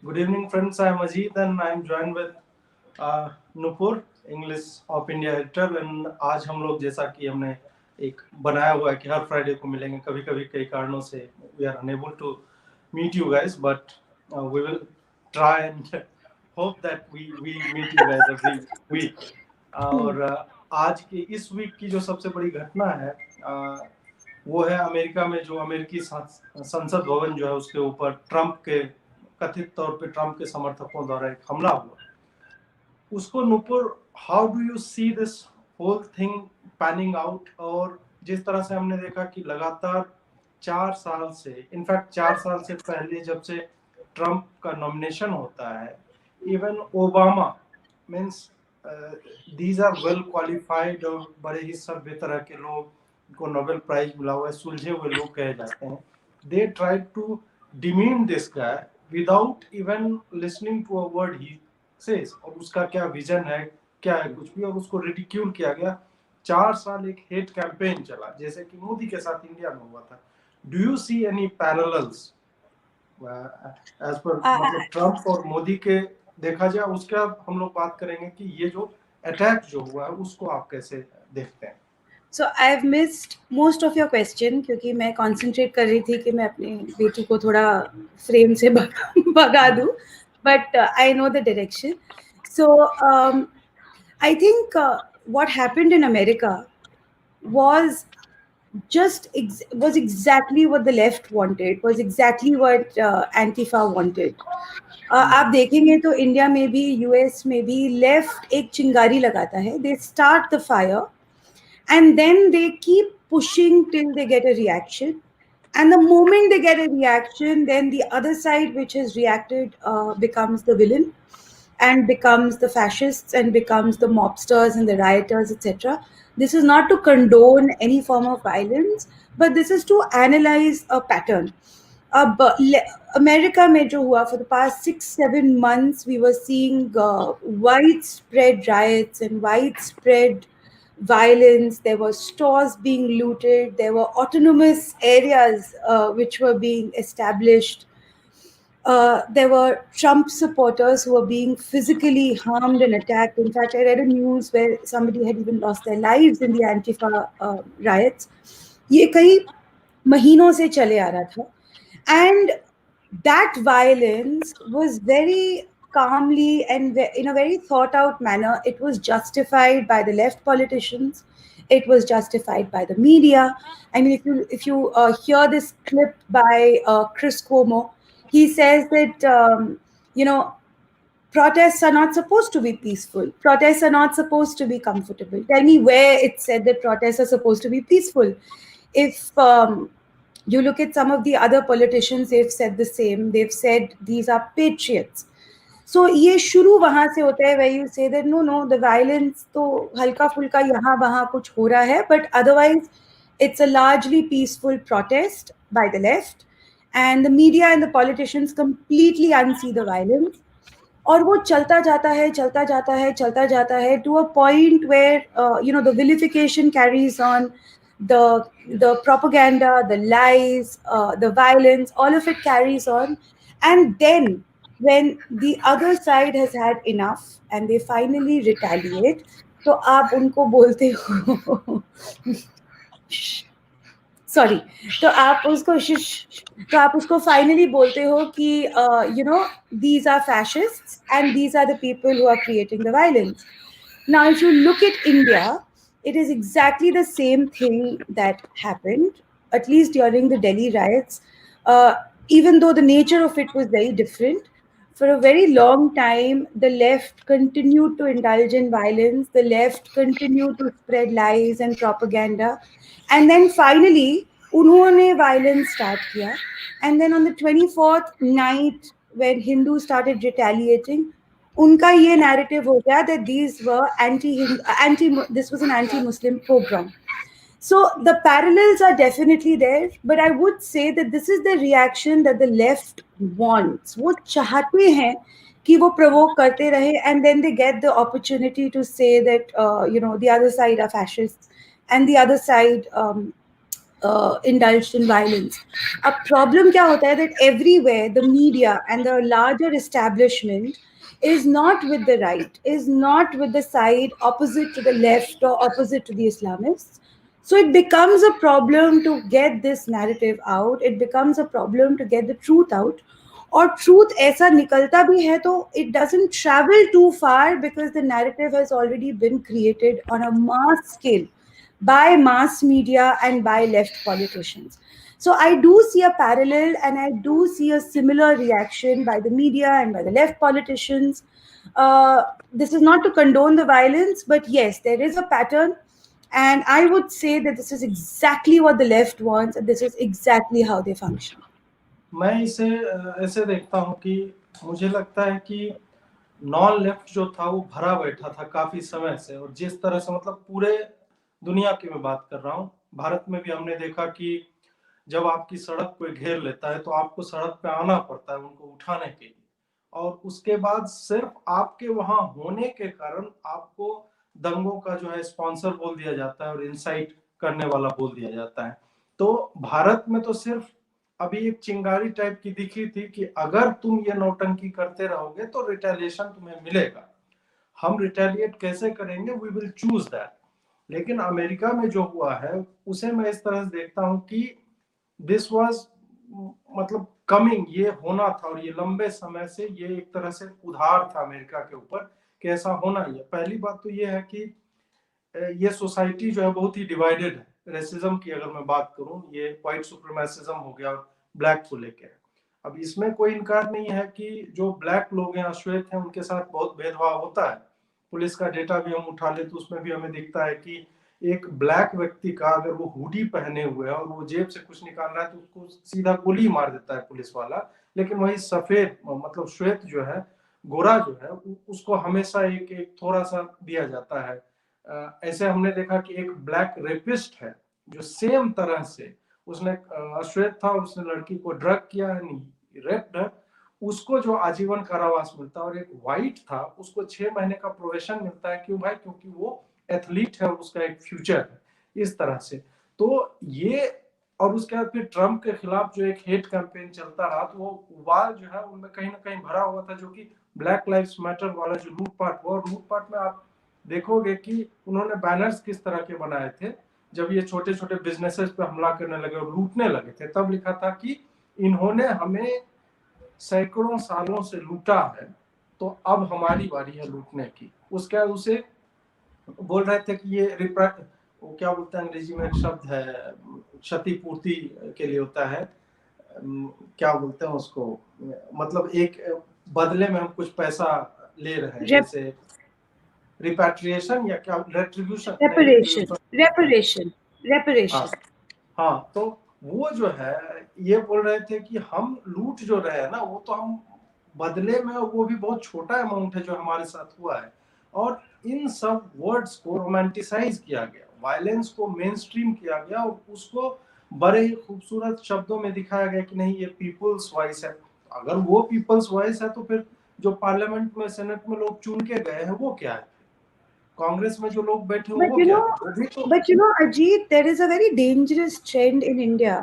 Good evening, friends. I am Ajit and I am joined with Nupur, English OpIndia Editor. And आज हम लोग जैसा कि हमने एक बनाया हुआ है कि हर फ्राइडे को मिलेंगे. कभी कभी कई कारणों से we are unable to meet you guys, but we will try and hope that we meet you guys every week. और आज की इस वीक की जो सबसे बड़ी घटना है वो है अमेरिका में जो अमेरिकी संसद भवन जो है उसके ऊपर ट्रंप के कथित तौर पे ट्रंप के समर्थकों द्वारा एक हमला हुआ. उसको Nupur, how do you see this whole thing panning out? और जिस तरह से हमने देखा कि लगातार 4 साल से, इनफैक्ट 4 साल से पहले जब से ट्रंप का नॉमिनेशन होता है, even Obama means these are well qualified और बड़े ही सभ्य तरह के लोग, को नोबेल प्राइज मिला हुआ है, सुलझे हुए लोग कहे जाते हैं. They try to demean this guy without even listening to a word he says, और उसका क्या विजन है, क्या है, कुछ भी, और उसको रिडिक्यूल किया गया. 4 साल एक हेट कैंपेन चला जैसे कि मोदी के साथ इंडिया में हुआ था. Do you see any parallels as पर मतलब ट्रंप और मोदी के देखा जाए? उसके बाद हम लोग बात करेंगे कि ये जो अटैक जो हुआ है उसको आप कैसे देखते हैं. So I've missed most of your question क्योंकि मैं concentrate कर रही थी कि मैं अपनी बेटी को थोड़ा frame से भगा दूँ, but I know the direction. So I think what happened in America was was exactly what the left wanted, was exactly what Antifa wanted. आप देखेंगे तो इंडिया में भी, यूएस में भी लेफ्ट एक चिंगारी लगाता है. They start the fire and then they keep pushing till they get a reaction, and the moment they get a reaction, then the other side which has reacted becomes the villain and becomes the fascists and becomes the mobsters and the rioters, etc. This is not to condone any form of violence, but this is to analyze a pattern. America में जो हुआ, for the past 6-7 months we were seeing widespread riots and widespread violence. There were stores being looted. There were autonomous areas which were being established. There were Trump supporters who were being physically harmed and attacked. In fact, I read a news where somebody had even lost their lives in the Antifa riots. ये कई महीनों से चले आ रहा था. And that violence was very calmly and in a very thought out manner. It was justified by the left politicians. It was justified by the media. I mean, if you hear this clip by Chris Cuomo, he says that protests are not supposed to be peaceful. Protests are not supposed to be comfortable. Tell me where it said that protests are supposed to be peaceful. If you look at some of the other politicians, they've said the same. They've said these are patriots. So ये शुरू वहाँ से होता है, where you say that no, the violence तो हल्का फुल्का यहाँ वहाँ कुछ हो रहा है, but otherwise it's a largely peaceful protest by the left, and the media and the politicians completely unsee the violence. और वो चलता जाता है, चलता जाता है, चलता जाता है, to a point where the vilification carries on, the propaganda, the lies, the violence, all of it carries on. And then when the other side has had enough and they finally retaliate, तो आप उनको बोलते हो sorry, तो आप उसको finally बोलते हो कि these are fascists and these are the people who are creating the violence. Now, if you look at India, it is exactly the same thing that happened, at least during the Delhi riots, even though the nature of it was very different. For a very long time, the left continued to indulge in violence. The left continued to spread lies and propaganda. And then finally, unhone violence start kiya. And then on the 24th night, when Hindus started retaliating, उनका ये narrative हो गया that these were this was an anti-Muslim pogrom. So the parallels are definitely there, but I would say that this is the reaction that the left wants. वो चाहते हैं कि वो provoke करते रहे, and then they get the opportunity to say that the other side are fascists and the other side indulged in violence. A problem क्या होता है that everywhere the media and the larger establishment is not with the right, is not with the side opposite to the left or opposite to the Islamists. So it becomes a problem to get this narrative out. It becomes a problem to get the truth out. और truth ऐसा निकलता भी है तो it doesn't travel too far because the narrative has already been created on a mass scale by mass media and by left politicians. So I do see a parallel and I do see a similar reaction by the media and by the left politicians. This is not to condone the violence, but yes, there is a pattern. And I would say that this is exactly what the left wants, and this is exactly how they function. मैं इसे ऐसे देखता हूँ कि मुझे लगता है कि नॉन लेफ्ट जो था वो भरा बैठा था काफी समय से, और जिस तरह से मतलब पूरे दुनिया की मैं बात कर रहा हूँ, भारत में भी हमने देखा कि जब आपकी सड़क कोई घेर लेता है तो आपको सड़क पे आना पड़ता है उनको उठाने के लिए, और उसके बाद सिर्फ आपके वहां होने के कारण आपको दंगों का जो है स्पॉन्सर बोल दिया जाता है और इंसाइट करने वाला बोल दिया जाता है। तो भारत में तो सिर्फ अभी एक चिंगारी टाइप की दिखी थी कि अगर तुम ये नौटंकी करते रहोगे तो रिटेलिएशन तुम्हें मिलेगा, हम रिटेलिएट कैसे करेंगे, वी विल चूज दैट। लेकिन अमेरिका में जो हुआ है उसे मैं इस तरह से देखता हूं कि दिस वाज मतलब कमिंग, ये होना था, और ये लंबे समय से ये एक तरह से उधार था अमेरिका के ऊपर कि ऐसा होना ही है। पहली बात तो ये है कि ये सोसाइटी जो है बहुत ही डिवाइडेड है। रेसिज्म की अगर मैं बात करूं, ये व्हाइट सुप्रीमेसिज्म हो गया और ब्लैक को लेकर। अब इसमें कोई इनकार नहीं है कि जो ब्लैक लोग हैं, अश्वेत हैं, उनके साथ बहुत भेदभाव होता है। पुलिस का डेटा भी हम उठा ले तो उसमें भी हमें दिखता है कि एक ब्लैक व्यक्ति का अगर वो हुडी पहने हुए है और वो जेब से कुछ निकाल रहा है तो उसको सीधा गोली मार देता है पुलिस वाला। लेकिन वही सफेद मतलब श्वेत जो है, गोरा जो है, उसको हमेशा एक एक थोड़ा सा दिया जाता है। ऐसे हमने देखा कि एक ब्लैक रेपिस्ट है जो सेम तरह से उसने अश्वेत था और उसने लड़की को ड्रग किया है, नहीं रेप्ड है, उसको जो आजीवन कारावास मिलता है। और एक व्हाइट था उसको 6 महीने का प्रोबेशन मिलता है। क्यों भाई? क्योंकि वो एथलीट है और उसका एक फ्यूचर है। इस तरह से तो ये, और उसके बाद फिर ट्रम्प के खिलाफ जो एक हेट कैंपेन चलता रहा तो वो उबाल जो है उनमें कहीं ना कहीं भरा हुआ था, जो कि ब्लैक लाइव्स मैटर वाला जो लूटपाट हुआ। और लूटपाट में आप देखोगे कि उन्होंने बैनर्स किस तरह के बनाए थे। जब ये छोटे छोटे बिजनेसेस पे हमला करने लगे और लूटने लगे थे तब लिखा था कि इन्होंने हमें सैकड़ों सालों से लूटा है तो अब हमारी बारी है लूटने की। उसके बाद उसे बोल रहे थे कि ये वो क्या बोलते हैं अंग्रेजी में एक शब्द है, क्षतिपूर्ति के लिए होता है, क्या बोलते हैं उसको, मतलब एक बदले में हम कुछ पैसा ले रहे हैं, Rep- जैसे रिपैट्रिएशन या क्या, रेट्रीब्यूशन, नहीं reparation, रेट्रीब्यूशन। reparation, हाँ reparation. हाँ, तो वो जो है ये बोल रहे थे कि हम लूट जो रहे हैं ना वो तो हम बदले में, वो भी बहुत छोटा अमाउंट है जो हमारे साथ हुआ है। और इन सब वर्ड्स को रोमांटिसाइज किया गया, वायलेंस को मेन स्ट्रीम किया गया और उसको बड़े ही खूबसूरत शब्दों में दिखाया गया कि नहीं ये पीपल्स वॉइस है। अगर वो पीपल्स वॉइस है तो फिर जो पार्लियामेंट में सेनेट में लोग चुन के गए हैं वो क्या है, कांग्रेस में जो लोग बैठे हैं But वो you क्या know, है, वो भी तो। Ajit, there is a very dangerous trend in India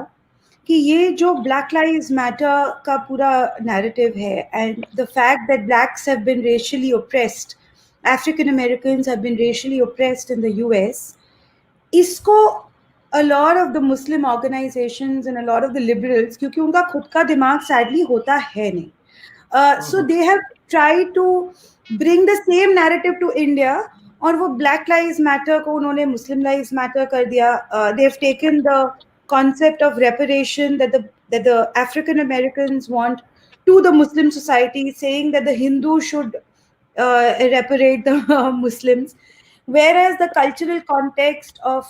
कि ये जो Black Lives Matter का पूरा narrative है, and the fact that blacks have been racially oppressed, African Americans have been racially oppressed in the US, इसको a lot of the Muslim organizations and a lot of the liberals, क्योंकि उनका खुद का दिमाग sadly होता है नहीं, so they have tried to bring the same narrative to India, और वो Black Lives Matter को उन्होंने Muslim Lives Matter कर दिया. They've taken the concept of reparation that the African Americans want to the Muslim society, saying that the Hindus should reparate the Muslims, whereas the cultural context of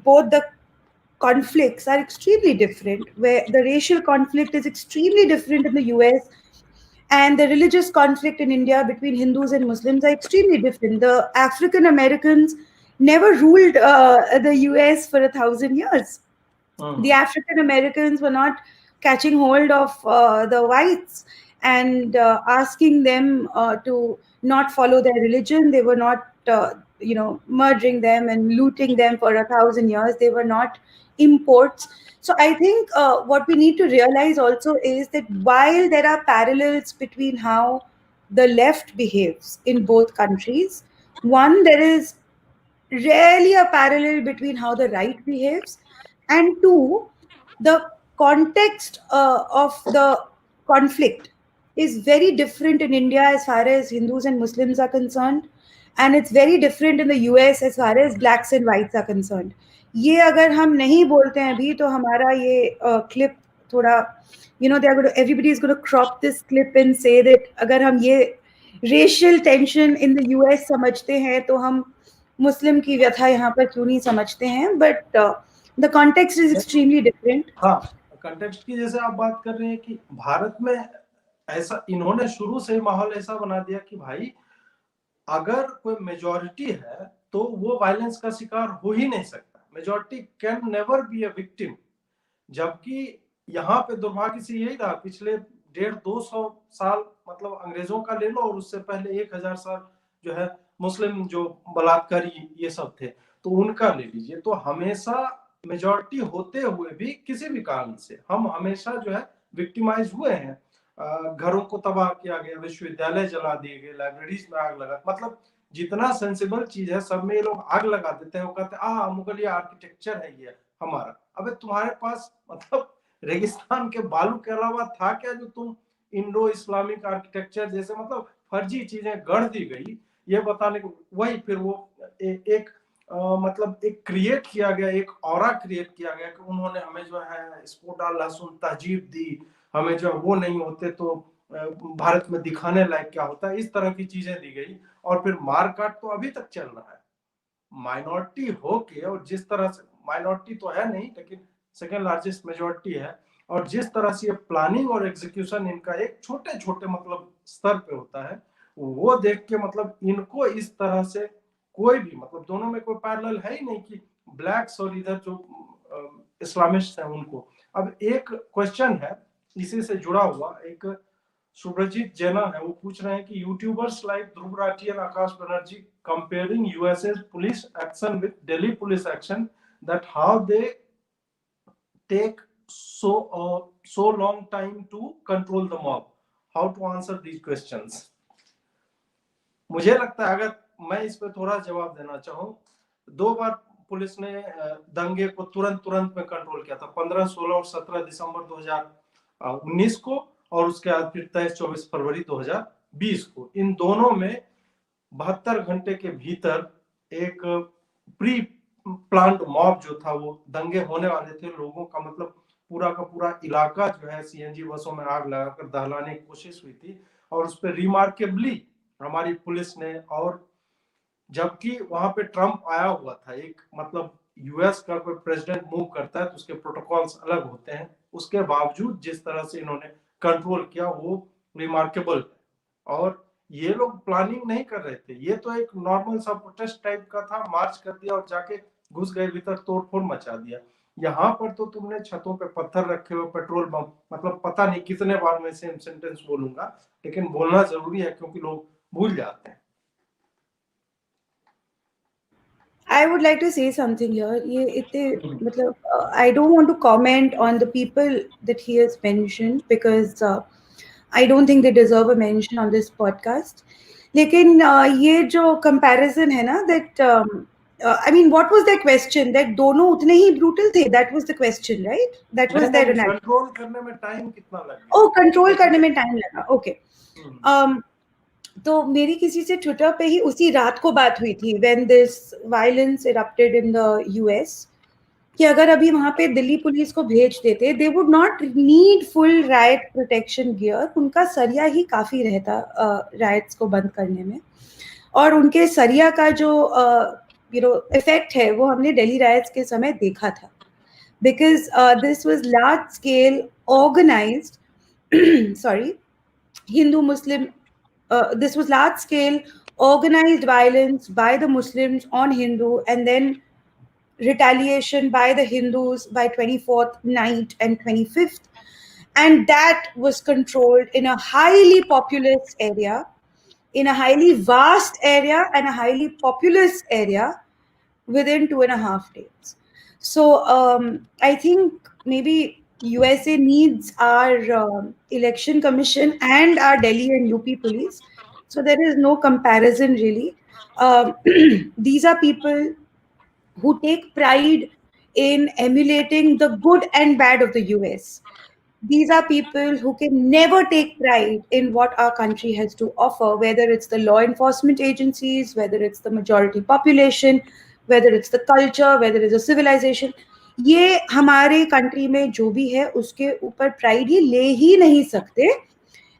both the conflicts are extremely different, where the racial conflict is extremely different in the US, and the religious conflict in India between Hindus and Muslims are extremely different. The African Americans never ruled the US for 1,000 years. The African Americans were not catching hold of the whites and asking them to not follow their religion. They were not. merging them and looting them for 1,000 years. They were not imports. So I think what we need to realize also is that while there are parallels between how the left behaves in both countries, one, there is rarely a parallel between how the right behaves, and two, the context of the conflict is very different in India as far as Hindus and Muslims are concerned, and it's very different in the US as far as blacks and whites are concerned. ये अगर हम नहीं बोलते हैं अभी तो हमारा ये क्लिप थोड़ा they are going to, everybody is going to crop this clip and say that अगर हम ये racial tension in the US समझते हैं तो हम मुस्लिम की व्यथा यहाँ पर क्यों नहीं समझते हैं, but the context is extremely different. हाँ, कंटेक्स्ट की जैसे आप बात कर रहे हैं कि भारत में ऐसा इन्होंने शुरू से ही माहौल ऐसा बना दिया कि भाई अगर कोई मेजॉरिटी है तो वो वायलेंस का शिकार हो ही नहीं सकता. Majority can never be a victim. जबकि यहाँ पे दुर्भाग्य से यही रहा पिछले 150-200 साल, मतलब अंग्रेजों का ले लो और उससे पहले 1000 साल जो है मुस्लिम जो बलात्कारी ये सब थे तो उनका ले लीजिए, तो हमेशा मेजॉरिटी होते हुए भी किसी भी कारण से हम हमेशा जो है विक्टिमाइज हुए हैं. घरों को तबाह किया गया, विश्वविद्यालय जला दिए गए, लाइब्रेरीज में आग लगा, मतलब जितना सेंसिबल चीज है सब में ये लोग आग लगा देते हैं. वो कहते हैं मुगलिया आर्किटेक्चर है ये हमारा. अबे तुम्हारे पास मतलब रेगिस्तान के बालू के अलावा था क्या जो तुम इंडो इस्लामिक आर्किटेक्चर जैसे मतलब फर्जी चीजें गढ़ दी गई ये बताने को. वही फिर वो एक मतलब एक क्रिएट किया गया, एक ऑरा क्रिएट किया गया कि उन्होंने हमें जो है स्पोटा लहसुन तहजीब दी, हमें जो वो नहीं होते तो भारत में दिखाने लायक क्या होता है, इस तरह की चीजें दी गई. और फिर मारकाट तो अभी तक चल रहा है माइनॉरिटी होके, और जिस तरह से माइनॉरिटी तो है नहीं लेकिन सेकेंड लार्जेस्ट मेजॉरिटी है, और जिस तरह से ये प्लानिंग और एग्जीक्यूशन इनका एक छोटे छोटे मतलब स्तर पे होता है वो देख के मतलब इनको इस तरह से कोई भी मतलब दोनों में कोई पैरेलल है ही नहीं कि ब्लैक्स और इधर जो इस्लामिस्ट हैं उनको. अब एक क्वेश्चन है इसी से जुड़ा हुआ, एक सुब्रजीत जैना है, वो पूछ रहे हैं कि YouTubers like Dhruv Rathee and Akash Banerjee comparing USA police action with Delhi police action, that how they take so long time to control the mob. How to answer these questions? मुझे लगता है अगर मैं इस पे थोड़ा जवाब देना चाहूँ, 2 बार पुलिस ने दंगे को तुरंत में कंट्रोल किया था, 15, 16 और 17 दिसंबर 2019 को, और उसके बाद फिर 23-24 फरवरी 2020 को. इन दोनों में 72 घंटे के भीतर एक प्री प्लान्ड मॉब जो था, वो दंगे होने वाले थे, लोगों का मतलब पूरा का पूरा इलाका जो है सीएनजी बसों में आग लगाकर दहलाने की कोशिश हुई थी, और उस पर रिमार्केबली हमारी पुलिस ने, और जबकि वहां पे ट्रम्प आया हुआ था, एक मतलब यूएस का कोई प्रेसिडेंट मूव करता है तो उसके प्रोटोकॉल्स अलग होते हैं, उसके बावजूद जिस तरह से इन्होंने कंट्रोल किया वो रिमार्केबल. और ये लोग प्लानिंग नहीं कर रहे थे, ये तो एक नॉर्मल सा प्रोटेस्ट टाइप का था, मार्च कर दिया और जाके घुस गए भीतर, तोड़फोड़ मचा दिया. यहाँ पर तो तुमने छतों पे पत्थर रखे हुए, पेट्रोल बम, मतलब पता नहीं कितने बार मैं सेम सेंटेंस बोलूंगा लेकिन बोलना जरूरी है क्योंकि लोग भूल जाते हैं. I would like to say something here. ये इतने मतलब I don't want to comment on the people that he has mentioned because I don't think they deserve a mention on this podcast. लेकिन ये जो comparison है ना, that I mean, what was their question? That दोनों उतने ही brutal थे. That was the question, right? That was their analysis. Control करने में टाइम कितना लग गया? Oh, कंट्रोल करने में टाइम लगा. Okay. तो मेरी किसी से ट्विटर पे ही उसी रात को बात हुई थी when this violence erupted in the US, कि अगर अभी वहां पे दिल्ली पुलिस को भेज देते, they would not need full right protection gear, उनका सरिया ही काफी रहता राइट्स को बंद करने में. और उनके सरिया का जो इफेक्ट है वो हमने दिल्ली राइट्स के समय देखा था, because this was large scale organised sorry Hindu Muslim, this was large scale organized violence by the Muslims on Hindu, and then retaliation by the Hindus by 24th night and 25th, and that was controlled in a highly populous area in a highly vast area and a highly populous area within 2.5 days. So I think maybe USA needs our election commission and our Delhi and UP police. So there is no comparison really. Um, these are people who take pride in emulating the good and bad of the US. These are people who can never take pride in what our country has to offer, whether it's the law enforcement agencies, whether it's the majority population, whether it's the culture, whether it's a civilization. ये हमारे country में जो भी है उसके ऊपर pride ये ले ही नहीं सकते,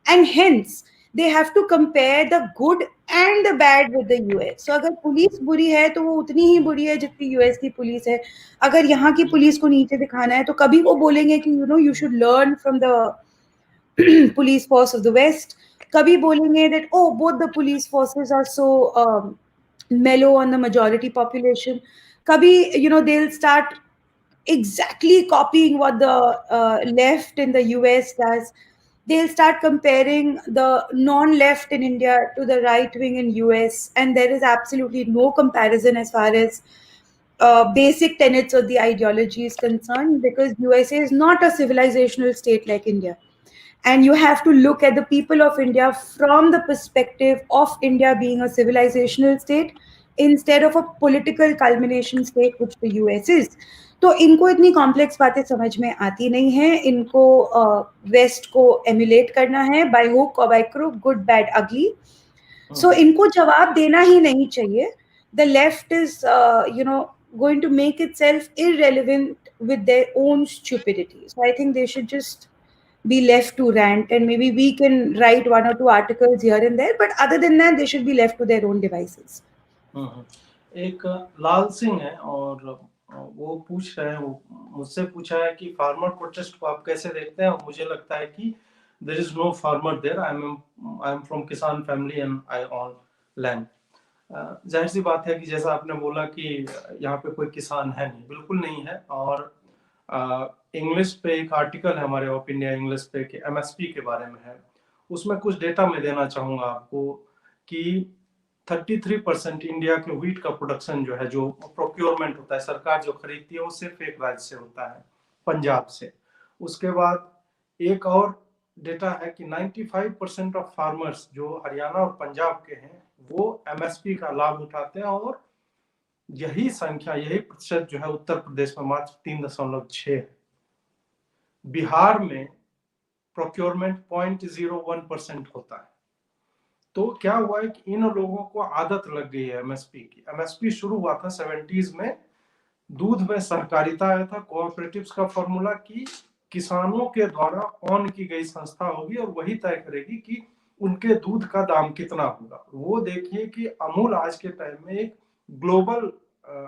and hence they have to compare the good and the bad with the US. So अगर पुलिस बुरी है तो वो उतनी ही बुरी है जितनी यूएस की पुलिस है. अगर यहाँ की पुलिस को नीचे दिखाना है तो कभी वो बोलेंगे कि you should learn from the police force of the West. कभी बोलेंगे that oh both the police forces are so mellow on the majority population. कभी they'll start exactly copying what the left in the US does. They'll start comparing the non-left in India to the right wing in US, and there is absolutely no comparison as far as basic tenets of the ideology is concerned, because USA is not a civilizational state like India, and you have to look at the people of India from the perspective of India being a civilizational state instead of a political culmination state which the US is. तो इनको इतनी complex बातें समझ में आती नहीं है. इनको वेस्ट को एमुलेट करना है बाय हुक और बाय क्रुक, गुड बैड अगली. सो इनको जवाब देना ही नहीं चाहिए. The left is going to make itself irrelevant with their own stupidity. So I think they should just be left to rant, and maybe we can write one or two articles here and there, but other than that they should be left to their own devices. एक लाल सिंह है और वो पूछ रहे हैं, मुझसे पूछा है कि फार्मर प्रोटेस्ट को आप कैसे देखते हैं. मुझे लगता है कि there is no farmer there. I am from किसान family and I own land. जाहिर सी बात है कि जैसा आपने बोला कि यहाँ पे कोई किसान है नहीं, बिल्कुल नहीं है. और इंग्लिश पे एक आर्टिकल है हमारे ऑप इंडिया इंग्लिश पे कि एमएसपी के बारे में है. उसमें कुछ डेटा मैं देना चाहूंगा आपको कि 33% इंडिया के व्हीट का प्रोडक्शन जो है, जो प्रोक्योरमेंट होता है, सरकार जो खरीदती है, वो सिर्फ एक राज्य से होता है, पंजाब से. उसके बाद एक और डेटा है कि 95% ऑफ फार्मर्स जो हरियाणा और पंजाब के हैं वो एमएसपी का लाभ उठाते हैं, और यही संख्या, यही प्रतिशत जो है उत्तर प्रदेश में मात्र 3.6 है. बिहार में प्रोक्योरमेंट 0.01% होता है. तो क्या हुआ है कि इन लोगों को आदत लग गई है एमएसपी की. एमएसपी शुरू हुआ था 70s में. दूध में सहकारिता आया था, कोऑपरेटिव्स का फॉर्मूला कि किसानों के द्वारा ऑन की गई संस्था होगी और वही तय करेगी कि उनके दूध का दाम कितना होगा. वो देखिए कि अमूल आज के टाइम में एक ग्लोबल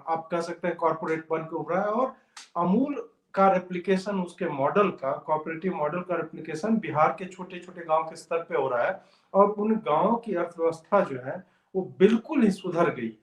आप कह सकते हैं कॉर्पोरेट बन के उभरा है, और अमूल का रेप्लिकेशन, उसके मॉडल का, कोऑपरेटिव मॉडल का रेप्लिकेशन बिहार के छोटे छोटे गांव के स्तर पे हो रहा है. और उन गांवों की अर्थव्यवस्था जो है वो बिल्कुल ही सुधर गई है.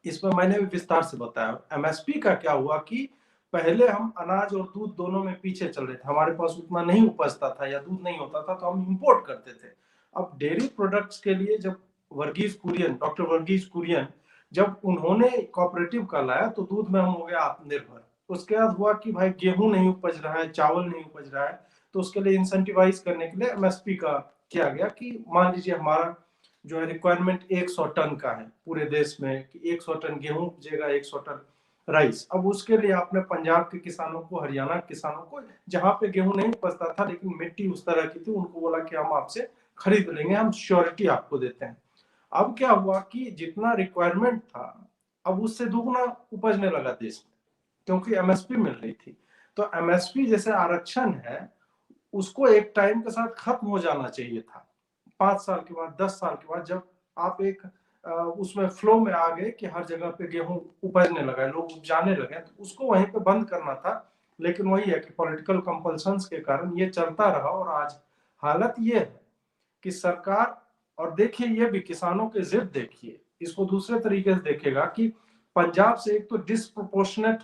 इसमें मैंने भी विस्तार से बताया. एमएसपी का क्या हुआ कि पहले हम अनाज और दूध दोनों में पीछे चल रहे थे. हमारे पास उतना नहीं उपजता था या दूध नहीं होता था तो हम इंपोर्ट करते थे. अब डेयरी प्रोडक्ट्स के लिए जब डॉक्टर वर्गीज कुरियन जब उन्होंने कोऑपरेटिव का लाया तो दूध में हम हो गया आत्मनिर्भर. उसके बाद हुआ कि भाई गेहूं नहीं उपज रहा है, चावल नहीं उपज रहा है, तो उसके लिए इंसेंटिवाइज करने के लिए एमएसपी का किया गया कि मान लीजिए हमारा जो है रिक्वायरमेंट 100 टन का है पूरे देश में, कि 100 टन गेहूं उपजेगा, 100 टन राइस. अब उसके लिए आपने पंजाब के किसानों को, हरियाणा के किसानों को, जहां पे गेहूं नहीं उपजता था लेकिन मिट्टी उस तरह की थी, उनको बोला कि हम आपसे खरीद लेंगे, हम श्योरिटी आपको देते हैं. अब क्या हुआ कि जितना रिक्वायरमेंट था अब उससे दुगना उपजने लगा देश में, क्योंकि एमएसपी मिल रही थी. तो एमएसपी जैसे आरक्षण है उसको एक टाइम के साथ खत्म हो जाना चाहिए था. 5 साल के बाद, 10 साल के बाद, जब आप एक उसमें फ्लो में आ गए कि हर जगह पे गेहूं उपजने लगा, लोग उपजाने लगे, तो उसको वहीं पे बंद करना था. लेकिन वही है कि पॉलिटिकल कंपल्शंस के कारण ये चलता रहा. और आज हालत ये है कि सरकार, और देखिए ये भी किसानों के जिद, देखिए इसको दूसरे तरीके से देखेगा कि पंजाब से एक तो डिस्प्रोपोर्शनेट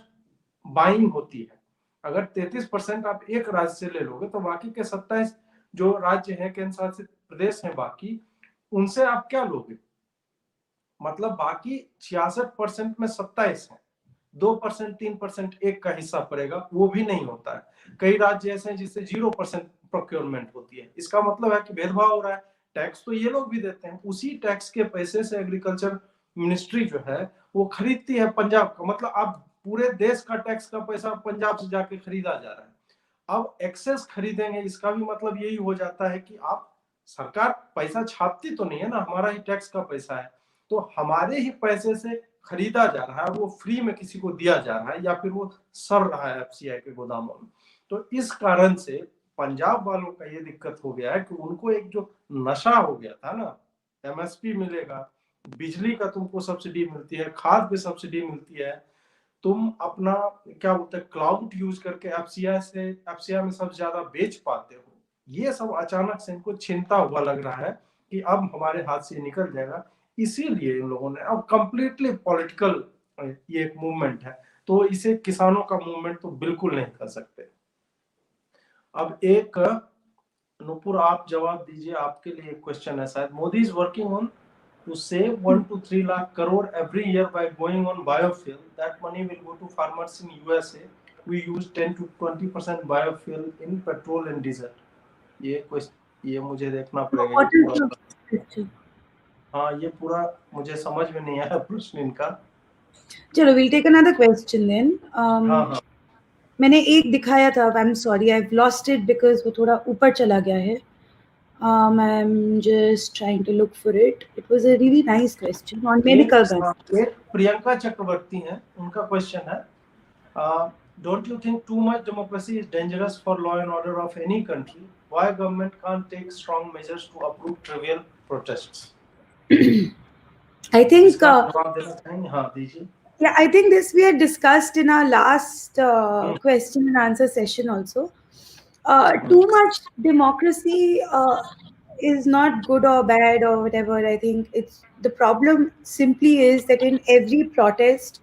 बाइंग होती है. अगर 33% आप एक राज्य से ले लोगे तो बाकी के 27 जो राज्य हैं, केंद्र शासित प्रदेश हैं बाकी, उनसे आप क्या लोगे? मतलब बाकी 66% में 27 है, 2%, 3% एक का हिस्सा पड़ेगा, वो भी नहीं होता है। कई राज्य ऐसे हैं जिससे 0% प्रोक्योरमेंट होती है। इसका मतलब है कि भेदभाव हो रहा है। टैक्स तो ये लोग भी देते हैं, उसी टैक्स के पैसे से एग्रीकल्चर मिनिस्ट्री जो है वो खरीदती है पंजाब का। मतलब अब पूरे देश का टैक्स का पैसा पंजाब से जाके खरीदा जा रहा है। अब एक्सेस खरीदेंगे, इसका भी मतलब यही हो जाता है कि आप, सरकार पैसा छापती तो नहीं है ना, हमारा ही टैक्स का पैसा है, तो हमारे ही पैसे से खरीदा जा रहा है, वो फ्री में किसी को दिया जा रहा है या फिर वो सड़ रहा है एफसीआई के गोदामों में। तो इस कारण से पंजाब वालों का ये दिक्कत हो गया है कि उनको एक जो नशा हो गया था ना, एमएसपी मिलेगा, बिजली का तुमको सब्सिडी मिलती है, खाद पे सब्सिडी मिलती है, तुम अपना क्या बोलते हैं क्लाउड यूज करके एफसीआई में सबसे ज्यादा बेच पाते हो, ये सब अचानक से इनको चिंता हुआ लग रहा है कि अब हमारे हाथ से निकल जाएगा। इसीलिए इन लोगों ने अब कंप्लीटली पॉलिटिकल ये एक मूवमेंट है, तो इसे किसानों का मूवमेंट तो बिल्कुल नहीं कर सकते। अब एक नुपुर आप जवाब दीजिए, आपके लिए एक क्वेश्चन है शायद। Modi is working on to save 1 to 3 lakh crore every year by going on biofuel. That money will go to farmers in USA. We use 10 to 20% biofuel in petrol and diesel. ये question, ये मुझे देखना पड़ेगा ये What is पूरा। the question? हाँ ये पूरा मुझे समझ में नहीं आया प्रश्न इनका। चलो, we'll take another question then. हाँ हाँ मैंने एक दिखाया था, I am sorry, I have lost it because वो थोड़ा ऊपर चला गया है. I'm just trying to look for it. It was a really nice question on medical gun. एक प्रियंका चक्रवर्ती हैं, उनका क्वेश्चन है, don't you think too much democracy is dangerous for law and order of any country? Why government can't take strong measures to approve trivial protests? I think, इसका जवाब देना चाहेंगे? हाँ दीजिए। yeah, I think this we had discussed in our last question and answer session also. Too much democracy is not good or bad or whatever. I think it's the problem simply is that in every protest,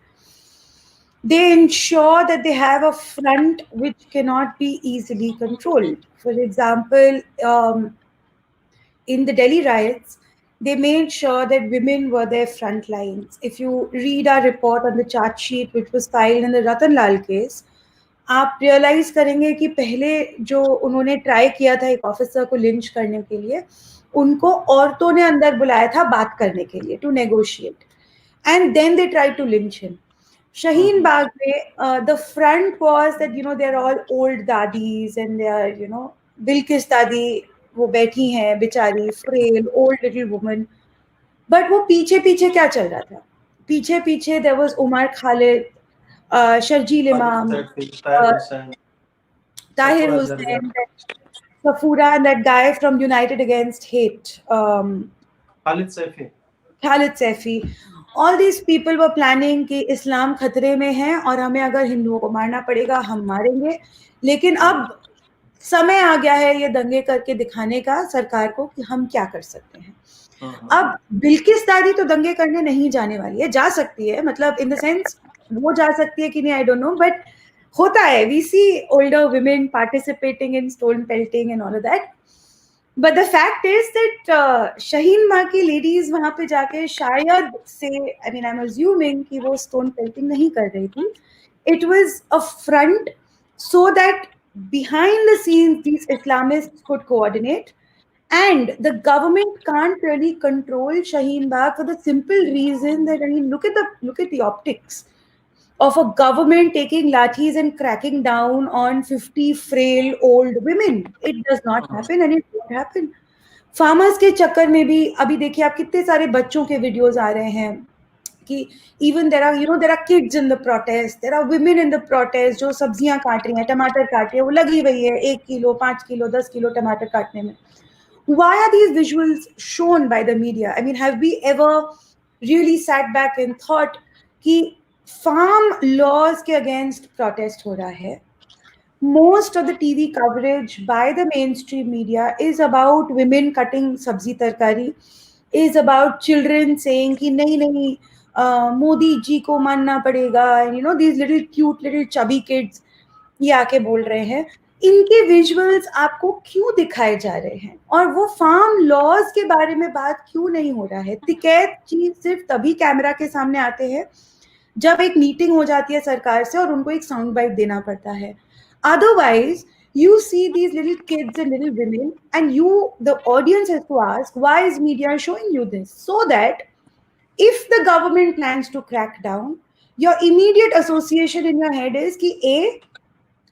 they ensure that they have a front which cannot be easily controlled. For example, in the Delhi riots, they made sure that women were their front lines. If you read our report on the charge sheet which was filed in the Ratan Lal case, आप realise करेंगे कि पहले जो उन्होंने try किया था एक officer को लिंच करने के लिए, उनको औरतों ने अंदर बुलाया था बात करने के लिए, to negotiate, and then they try to lynch him. Shaheen Bagh में the front was that they're all old daddies and they are Bilkis दादी वो बैठी हैं बेचारी, frail old little woman. But वो पीछे पीछे क्या चल रहा था? पीछे पीछे there was Umar Khalid, Sharjeel Imam, Tahir Hussain, Tahir Safura जरगा, Hussain, Safura, and that guy from United Against Hate, Khalid Saifi. Khalid Saifi. All these people were planning कि इस्लाम खतरे में है और हमें अगर हिंदुओं को मारना पड़ेगा हम मारेंगे. लेकिन अब समय आ गया है ये दंगे करके दिखाने का सरकार को कि हम क्या कर सकते हैं. अब बिल्किस दादी तो दंगे करने नहीं जाने वाली है, जा सकती है, मतलब इन द सेंस वो जा सकती है कि नहीं आई डोंट नो, बट होता है, we see older women participating in stone pelting and all of that. But the fact is that Shaheen माँ की लेडीज वहां पे जाके शायद से, I mean I am assuming कि वो स्टोन पेल्टिंग नहीं कर रही थी. It was a front so that behind the scenes these Islamists could coordinate, and the government can't really control Shaheen Bagh for the simple reason that, I mean, look at the optics of a government taking lathis and cracking down on 50 frail old women. It does not happen and it won't happen. Farmers के चक्कर में भी अभी देखिए आप कितने सारे बच्चों के वीडियोस आ रहे हैं कि even there are kids in the protest, there are women in the protest जो सब्जियां काट रही हैं, टमाटर काट रही है, वो लगी हुई है 1 किलो 5 किलो 10 किलो टमाटर काटने में. Why are these visuals shown by the media? I mean, have we ever really sat back and thought कि farm laws के against protest हो रहा है? Most of the TV coverage by the mainstream media is about women cutting sabzi tarkari, is about children saying कि नहीं नहीं मोदी जी को मानना पड़ेगा, and these little cute little chubby kids ये आके बोल रहे हैं. इनके विजुअल्स आपको क्यों दिखाए जा रहे हैं, और वो फार्म लॉज के बारे में बात क्यों नहीं हो रहा है? टिकैत जी सिर्फ तभी कैमरा के सामने आते हैं जब एक मीटिंग हो जाती है सरकार से और उनको एक साउंड बाइट देना पड़ता है. Otherwise you see these little kids and little women, and you, the audience, has to ask, why is media showing you this? So that if the government plans to crack down, your immediate association in your head is कि A,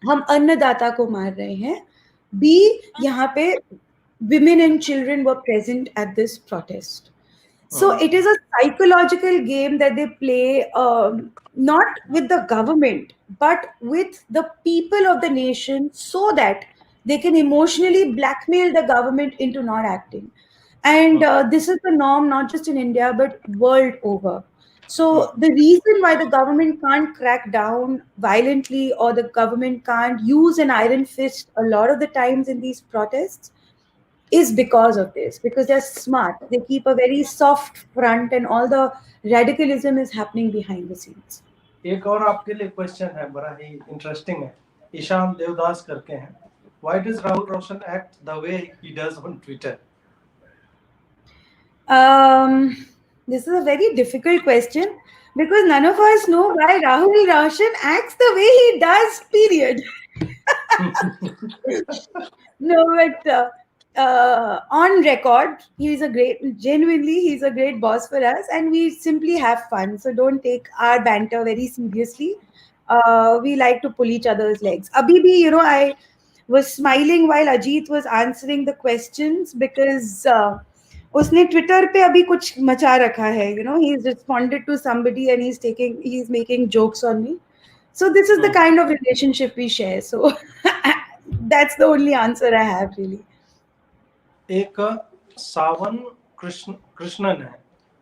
हम अन्नदाता को मार रहे हैं, B, यहाँ पे women and children were present at this protest. So hmm, it is a psychological game that they play, not with the government, but with the people of the nation, so that they can emotionally blackmail the government into not acting. And hmm, this is the norm not just in India but world over. Hmm, So the reason why the government can't crack down violently, or the government can't use an iron fist a lot of the times in these protests, is because of this, because they're smart, they keep a very soft front, and all the radicalism is happening behind the scenes. एक और आपके लिए question है, बड़ा ही interesting है। ईशान देवदास करके हैं, why does Rahul Roshan act the way he does on Twitter? This is a very difficult question, because none of us know why Rahul Roshan acts the way he does, period. No, but on record, he's a great, genuinely, he's a great boss for us, and we simply have fun. So don't take our banter very seriously. We like to pull each other's legs. Abhi bhi, I was smiling while Ajit was answering the questions, because उसने Twitter पे अभी कुछ मचा रखा है, he's responded to somebody and he's making jokes on me. So this is the kind of relationship we share. So that's the only answer I have, really. एक सावन कृष्णन है,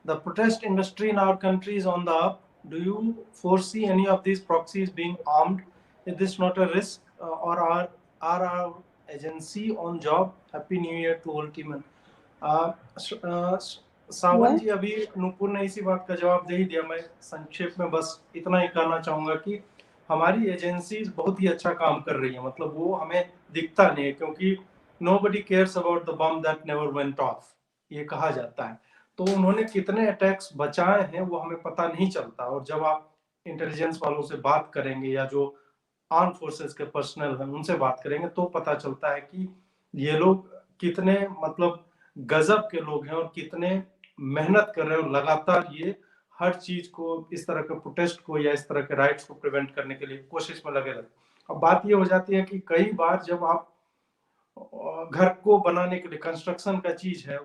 the protest industry in our country is on the up, do you foresee any of these proxies being armed? Is this not a risk, or are our agency on job? Happy new year to all team. Sawan Yeah. जी, अभी नूपुर ने इसी बात का जवाब दे ही दिया। मैं संक्षेप में बस इतना ही कहना चाहूंगा कि हमारी एजेंसीज बहुत ही अच्छा काम कर रही है, मतलब वो हमें दिखता नहीं है, क्योंकि nobody cares about the bomb that never went off, ये कहा जाता है। तो उन्होंने कितने अटैक्स बचाए हैं वो हमें पता नहीं चलता, और जब आप इंटेलिजेंस वालों से बात करेंगे या जो आर्म फोर्सेस के पर्सनल हैं उनसे बात करेंगे तो पता चलता है कि ये लोग कितने, मतलब गजब के लोग हैं, और कितने मेहनत कर रहे हैं, और लगातार ये हर चीज को, इस तरह के प्रोटेस्ट को या इस तरह के राइट्स को प्रिवेंट करने के लिए कोशिश में लगे रहते। अब बात ये हो जाती है कि कई बार जब आप घर को बनाने के लिए कंस्ट्रक्शन का चीज है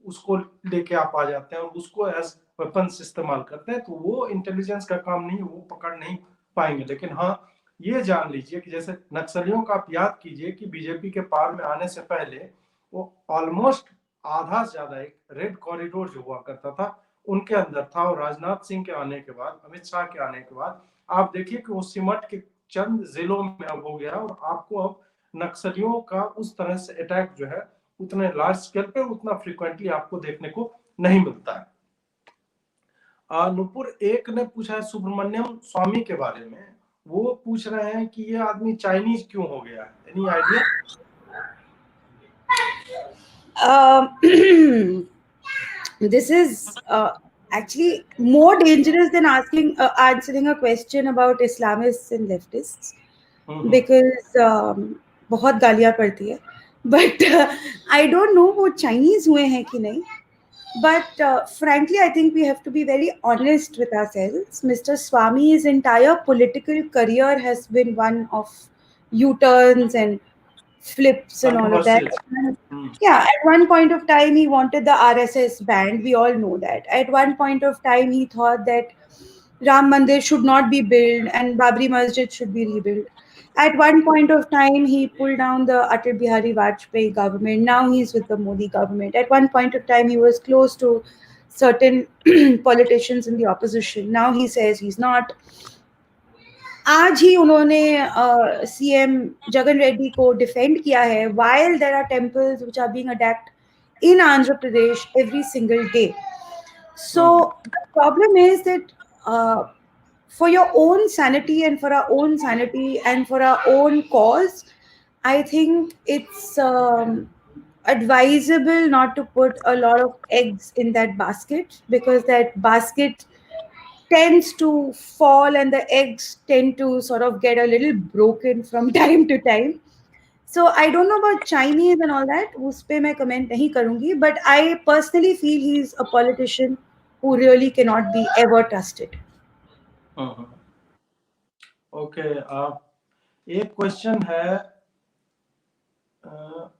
उसको लेके आप आ जाते हैं और उसको एज वेपन्स इस्तेमाल करते हैं, तो वो इंटेलिजेंस का काम नहीं, वो पकड़ नहीं पाएंगे। लेकिन हाँ, ये जान लीजिए कि जैसे नक्सलियों का आप याद कीजिए कि बीजेपी के पार में आने से पहले वो ऑलमोस्ट आधा से ज्यादा एक रेड कॉरिडोर जो हुआ करता था उनके अंदर था, और राजनाथ सिंह के आने के बाद, अमित शाह के आने के बाद आप देखिए कि वो सिमट के चंद जिलों में अब हो गया, और आपको अब नक्सलियों का उस तरह से अटैक जो है उतने लार्ज स्केल पे उतना फ्रीक्वेंटली आपको देखने को नहीं मिलता है। नुपुर एक ने पूछा है सुब्रमण्यम स्वामी के बारे में, वो पूछ रहे हैं कि ये आदमी चाइनीज क्यों हो गया है, any idea? This is actually more dangerous than answering a question about Islamists and leftists, because बहुत गालियाँ पड़ती है, but I don't know वो Chinese हुए हैं कि नहीं. But frankly, I think we have to be very honest with ourselves. Mr. Swami's entire political career has been one of U-turns and flips and all of that. Controversies. Yeah, at one point of time, he wanted the RSS banned. We all know that. At one point of time, he thought that Ram Mandir should not be built and Babri Masjid should be rebuilt. At one point of time, he pulled down the Atal Bihari Vajpayee government. Now he's with the Modi government. At one point of time, he was close to certain politicians in the opposition. Now he says he's not. आज ही उन्होंने CM Jagan Reddy को defend किया है, while there are temples which are being attacked in Andhra Pradesh every single day. So the problem is that for your own sanity and for our own sanity and for our own cause, I think it's advisable not to put a lot of eggs in that basket, because that basket tends to fall and the eggs tend to sort of get a little broken from time to time. So I don't know about Chinese and all that, उस पे मैं comment नहीं करूँगी, but I personally feel he's a politician who really cannot be ever trusted. Hmm. Okay, एक question है। अ,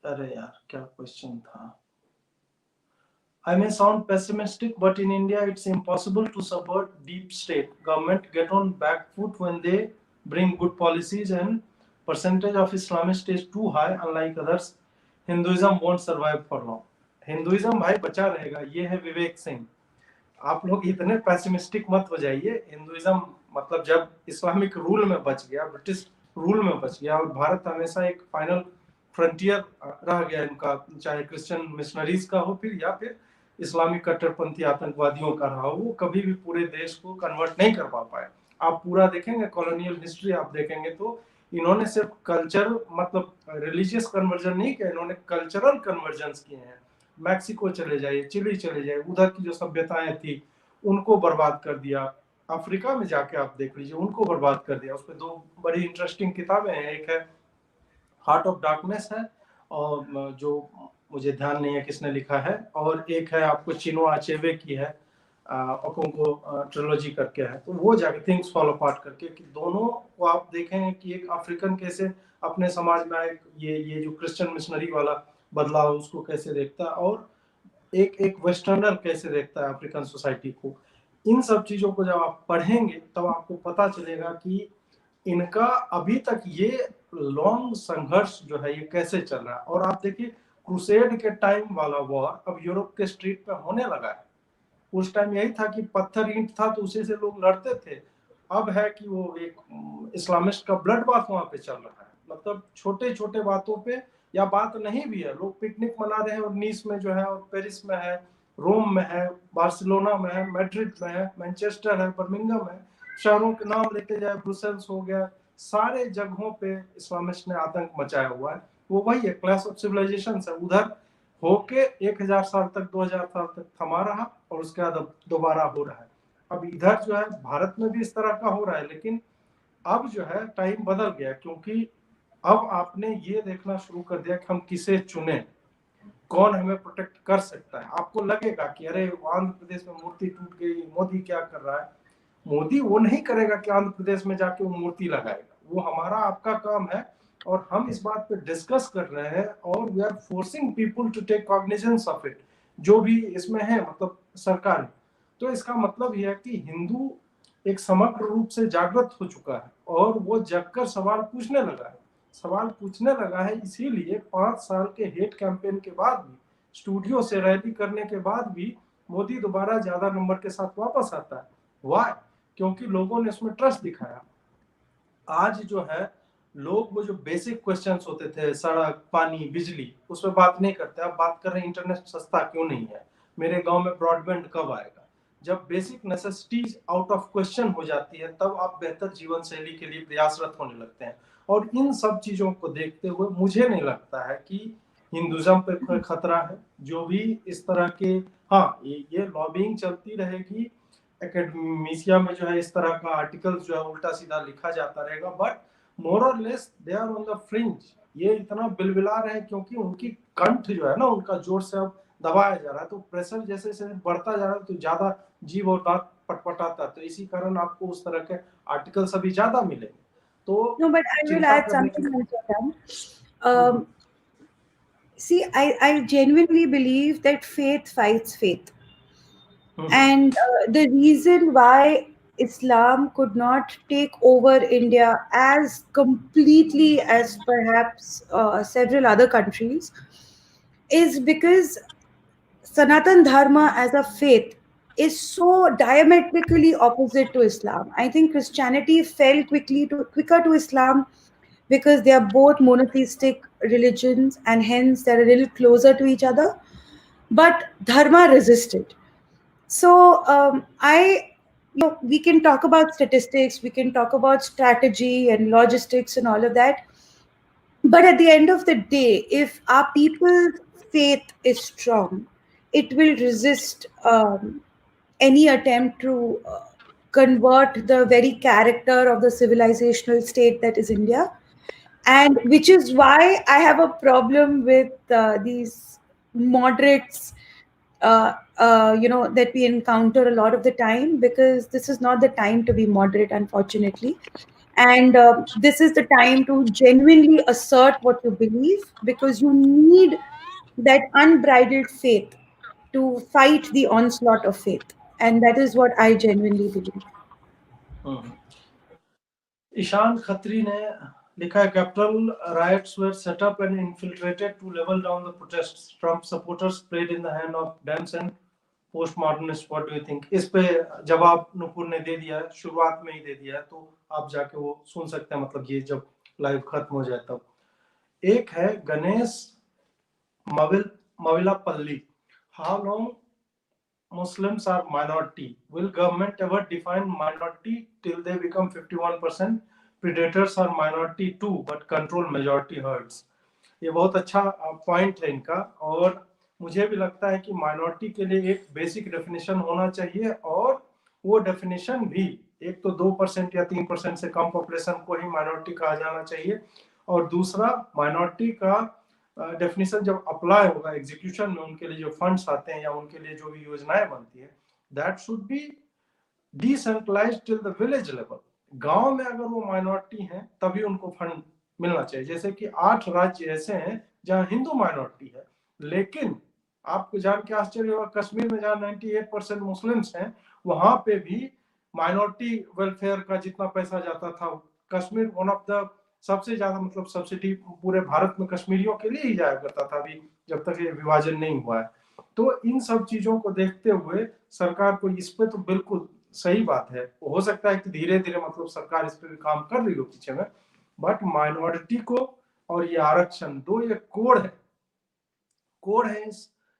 अरे यार, क्या क्वेश्चन था? I may sound pessimistic, but in India it's impossible to subvert deep state. Government get on back foot when they bring good policies, and percentage of Islamists is too high. Unlike others, Hinduism won't survive for long. Hinduism भाई बचा रहेगा, ये है विवेक सिंह। आप लोग इतने pessimistic मत हो जाइए। हिंदुइज्म मतलब जब इस्लामिक रूल में बच गया, ब्रिटिश रूल में बच गया, और भारत हमेशा एक फाइनल फ्रंटियर रह गया इनका, चाहे क्रिश्चियन मिशनरीज का हो फिर, या फिर इस्लामिक कट्टरपंथी आतंकवादियों का रहा हो, वो कभी भी पूरे देश को कन्वर्ट नहीं कर पा पाए। आप पूरा देखेंगे कॉलोनियल हिस्ट्री आप देखेंगे तो इन्होंने सिर्फ कल्चर मतलब रिलीजियस कन्वर्जन नहीं किया, इन्होंने कल्चरल कन्वर्जन किए हैं। मैक्सिको चले जाइए, चिली चले जाइए, उधर की जो सभ्यताएं थी उनको बर्बाद कर दिया। अफ्रीका में जाके आप देख लीजिए, उनको बर्बाद कर दिया। उस पर दो बड़ी इंटरेस्टिंग किताबें हैं, एक है हार्ट ऑफ डार्कनेस है, और जो मुझे ध्यान नहीं है किसने लिखा है, और एक है आपको चिनुआ अचेबे की है, ओकोंको ट्रिलॉजी करके है। तो वो जाके थिंग्स फॉल अपार्ट करके, कि दोनों को आप देखेंगे कि एक अफ्रीकन कैसे अपने समाज में एक ये जो क्रिश्चियन मिशनरी वाला बदलाव उसको कैसे देखता है, और एक एक वेस्टर्नर कैसे देखता है अफ्रीकन सोसाइटी को। इन सब चीजों को जब आप पढ़ेंगे तब आपको पता चलेगा कि इनका अभी तक ये लॉन्ग संघर्ष जो है ये कैसे चल रहा है। और आप देखिए क्रूसेड के टाइम वाला वॉर अब यूरोप के स्ट्रीट पे होने लगा है। उस टाइम यही था कि पत्थर ईंट था तो उसी से लोग लड़ते थे। अब है कि वो एक इस्लामिस्ट का ब्लड बाथ वहां पे चल रहा है। मतलब छोटे छोटे बातों पे, या बात नहीं भी है, लोग पिकनिक मना रहे हैं, और नीस में जो है, और पेरिस में है, रोम में है, बार्सिलोना में है, मैड्रिड में है, मैनचेस्टर है, बर्मिंघम है, शहरों के नाम लेते जाए, ब्रुसेल्स हो गया, सारे जगहों पे इस्लामिस्ट ने आतंक मचाया हुआ है। वो वही है, क्लास ऑफ सिविलाइजेशन है। उधर होके 1000 साल तक, 2000 साल तक थमा रहा, और उसके बाद अब दोबारा हो रहा है। अब इधर जो है भारत में भी इस तरह का हो रहा है, लेकिन अब जो है टाइम बदल गया, क्योंकि अब आपने ये देखना शुरू कर दिया कि हम किसे चुने, कौन हमें प्रोटेक्ट कर सकता है। आपको लगेगा कि अरे आंध्र प्रदेश में मूर्ति टूट गई, मोदी क्या कर रहा है। मोदी वो नहीं करेगा कि आंध्र प्रदेश में जाके वो मूर्ति लगाएगा, वो हमारा आपका काम है। और हम इस बात पे डिस्कस कर रहे हैं, और we are forcing people to take cognisance of it, जो भी इसमें है, मतलब सरकार। तो इसका मतलब यह है कि हिंदू एक समग्र रूप से जागृत हो चुका है, और वो जगकर सवाल पूछने लगा है। सवाल पूछने लगा है, इसीलिए 5 साल के हेट कैंपेन के बाद भी, स्टूडियो से रैली करने के बाद भी, मोदी दोबारा ज्यादा नंबर के साथ वापस आता है। वाह? क्योंकि लोगों ने उसमें ट्रस्ट दिखाया। आज जो है लोग वो जो बेसिक क्वेश्चंस होते थे, सड़क, पानी, बिजली, उस पर बात नहीं करते। अब बात कर रहे हैं इंटरनेट सस्ता क्यों नहीं है, मेरे गांव में ब्रॉडबैंड कब आएगा। जब basic necessities out of question हो जाती है, तब आप बेहतर जीवन शैली के लिए प्रयासरत होने लगते हैं। और इन सब चीजों को देखते हुए मुझे नहीं लगता है कि हिंदुज्म पे कोई खतरा है। जो भी इस तरह के, हाँ, ये लॉबिंग चलती रहेगी, एकेडमिशिया में जो है इस तरह का आर्टिकल जो है उल्टा सीधा लिखा जाता रहेगा, but more or less they are on the fringe. ये इतना बिलबिला रहे हैं क्योंकि उनकी कंठ जो है ना, उनका जोर से अब दबाया जा रहा है, तो प्रेशर जैसे जैसे बढ़ता जा रहा है तो ज्यादा जीव और दांत पटपटाता है। तो इसी कारण आपको उस तरह के आर्टिकल्स अभी ज्यादा मिलेंगे। तो No, but I will चिंता add करने की। something else, Adam. Hmm, See, I genuinely believe that faith fights faith. Hmm, And the reason why Islam could not take over India as completely as perhaps several other countries is because Sanatan Dharma as a faith is so diametrically opposite to Islam. I think Christianity fell quicker to Islam because they are both monotheistic religions and hence they're a little closer to each other. But Dharma resisted. So I we can talk about statistics, we can talk about strategy and logistics and all of that. But at the end of the day, if our people's faith is strong, it will resist any attempt to convert the very character of the civilizational state that is India. And which is why I have a problem with these moderates, that we encounter a lot of the time, because this is not the time to be moderate, unfortunately. And this is the time to genuinely assert what you believe, because you need that unbridled faith to fight the onslaught of faith. And that is what I genuinely believe. Ishan Khatri ने लिखा है, Capitol riots were set up and infiltrated to level down the protests, Trump supporters played in the hand of Dems and post modernist, what do you think? इस पे जवाब नुपुर ने दे दिया है, शुरुआत में ही दे दिया है, तो आप जाके वो सुन सकते हैं, मतलब ये जब लाइव खत्म हो जाए तब। एक है Ganesh Mavilapalli, how long Muslims are minority? Will government ever define minority till they become 51%? Predators are minority too, but control majority herds. ये बहुत अच्छा पॉइंट है इनका, और मुझे भी लगता है कि माइनॉरिटी के लिए एक बेसिक डेफिनेशन होना चाहिए, और वो डेफिनेशन भी एक तो 2% या 3% से कम पॉपुलेशन को ही माइनॉरिटी कहा जाना चाहिए, और दूसरा माइनॉरिटी का डेफिनेशन जब अप्लाई होगा एग्जीक्यूशन में, उनके लिए जो फंड्स आते हैं या उनके लिए जो भी योजनाएं बनती है, that should be decentralised till the village level. गांव में अगर वो माइनॉरिटी हैं तभी उनको फंड मिलना चाहिए। जैसे कि 8 राज्य ऐसे हैं जहां हिंदू माइनॉरिटी है, लेकिन आपको जान के आश्चर्य होगा, कश्मीर में जहां 98% मुस्लिम्स हैं, वहां पे भी माइनॉरिटी वेलफेयर का जितना पैसा जाता था, कश्मीर वन ऑफ द सबसे ज्यादा, मतलब सब्सिडी पूरे भारत में कश्मीरियों के लिए ही जाया करता था, अभी जब तक ये विभाजन नहीं हुआ है। तो इन सब चीजों को देखते हुए सरकार को इस पे तो बिल्कुल सही बात है, हो सकता है कि धीरे धीरे मतलब सरकार इस पे भी काम कर रही हो पीछे में, बट माइनॉरिटी को और ये आरक्षण दो, ये कोड है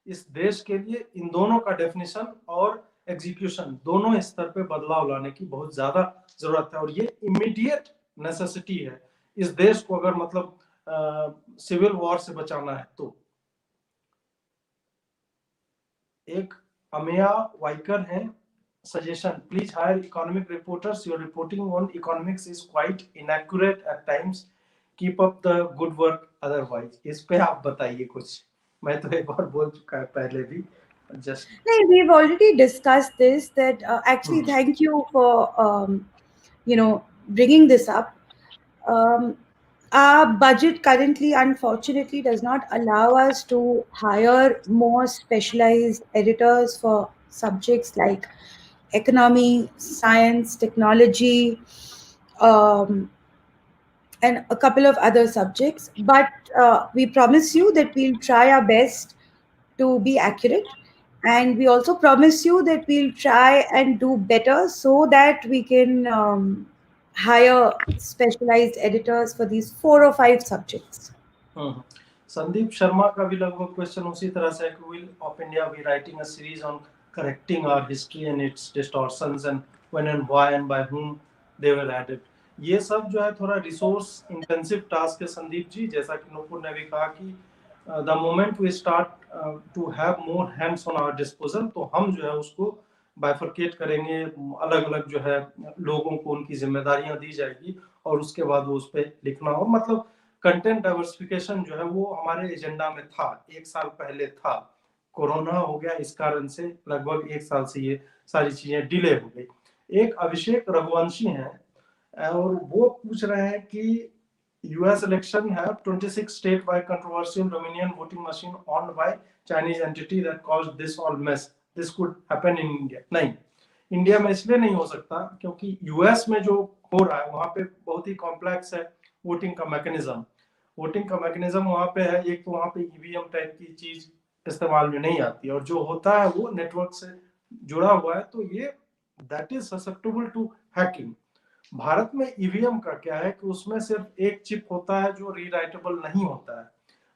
इस देश के लिए। इन दोनों का डेफिनेशन और एग्जीक्यूशन दोनों स्तर पे बदलाव लाने की बहुत ज्यादा जरूरत है, और ये इमीडिएट नेसेसिटी है इस देश को, अगर मतलब सिविल वॉर से बचाना है तो। एक अमेया वाइकर है, suggestion, please hire economic reporters, your reporting on economics is quite inaccurate at times, keep up the good work otherwise। इस पे आप बताइए कुछ, मैं तो एक बार बोल चुका है पहले भी, just No, we've already discussed this. That actually, thank you for bringing this up. Um, our budget currently, unfortunately, does not allow us to hire more specialized editors for subjects like economy, science, technology, um, and a couple of other subjects. But we promise you that we'll try our best to be accurate. And we also promise you that we'll try and do better so that we can hire specialized editors for these 4 or 5 subjects. Sandeep Sharma का भी लगभग question उसी तरह से है कि will of India be writing a series on correcting our history and its distortions and when and why and by whom they were added. ये सब जो है थोड़ा रिसोर्स इंटेंसिव टास्क है संदीप जी, जैसा कि नूपुर ने भी कहा कि the moment we start to have more hands on our disposal, तो हम जो है उसको बाइफरकेट करेंगे, अलग अलग जो है लोगों को उनकी जिम्मेदारियां दी जाएगी, और उसके बाद वो उस पर लिखना हो, मतलब कंटेंट डाइवर्सिफिकेशन जो है वो हमारे एजेंडा में था, 1 साल पहले था, कोरोना हो गया, इस कारण से लगभग 1 साल से ये सारी चीजें डिले हो गई। एक अभिषेक रघुवंशी हैं और वो पूछ रहे हैं कि यूएस इलेक्शन है 26 state by controversial Dominion voting machine owned by Chinese entity that caused this all mess, this could happen in India. नहीं, इंडिया में इसलिए नहीं हो सकता क्योंकि यूएस में जो हो रहा है वहां पे बहुत ही कॉम्प्लेक्स है वोटिंग का मैकेनिज्म। वोटिंग का मैकेनिज्म वहां पे है, एक तो वहां पे ईवीएम टाइप की चीज इस्तेमाल में नहीं आती, और जो होता है वो नेटवर्क से जुड़ा हुआ है, तो ये that is susceptible to hacking. Bharat में ईवीएम का क्या है कि उसमें सिर्फ एक चिप होता है जो रीराइटेबल नहीं होता है,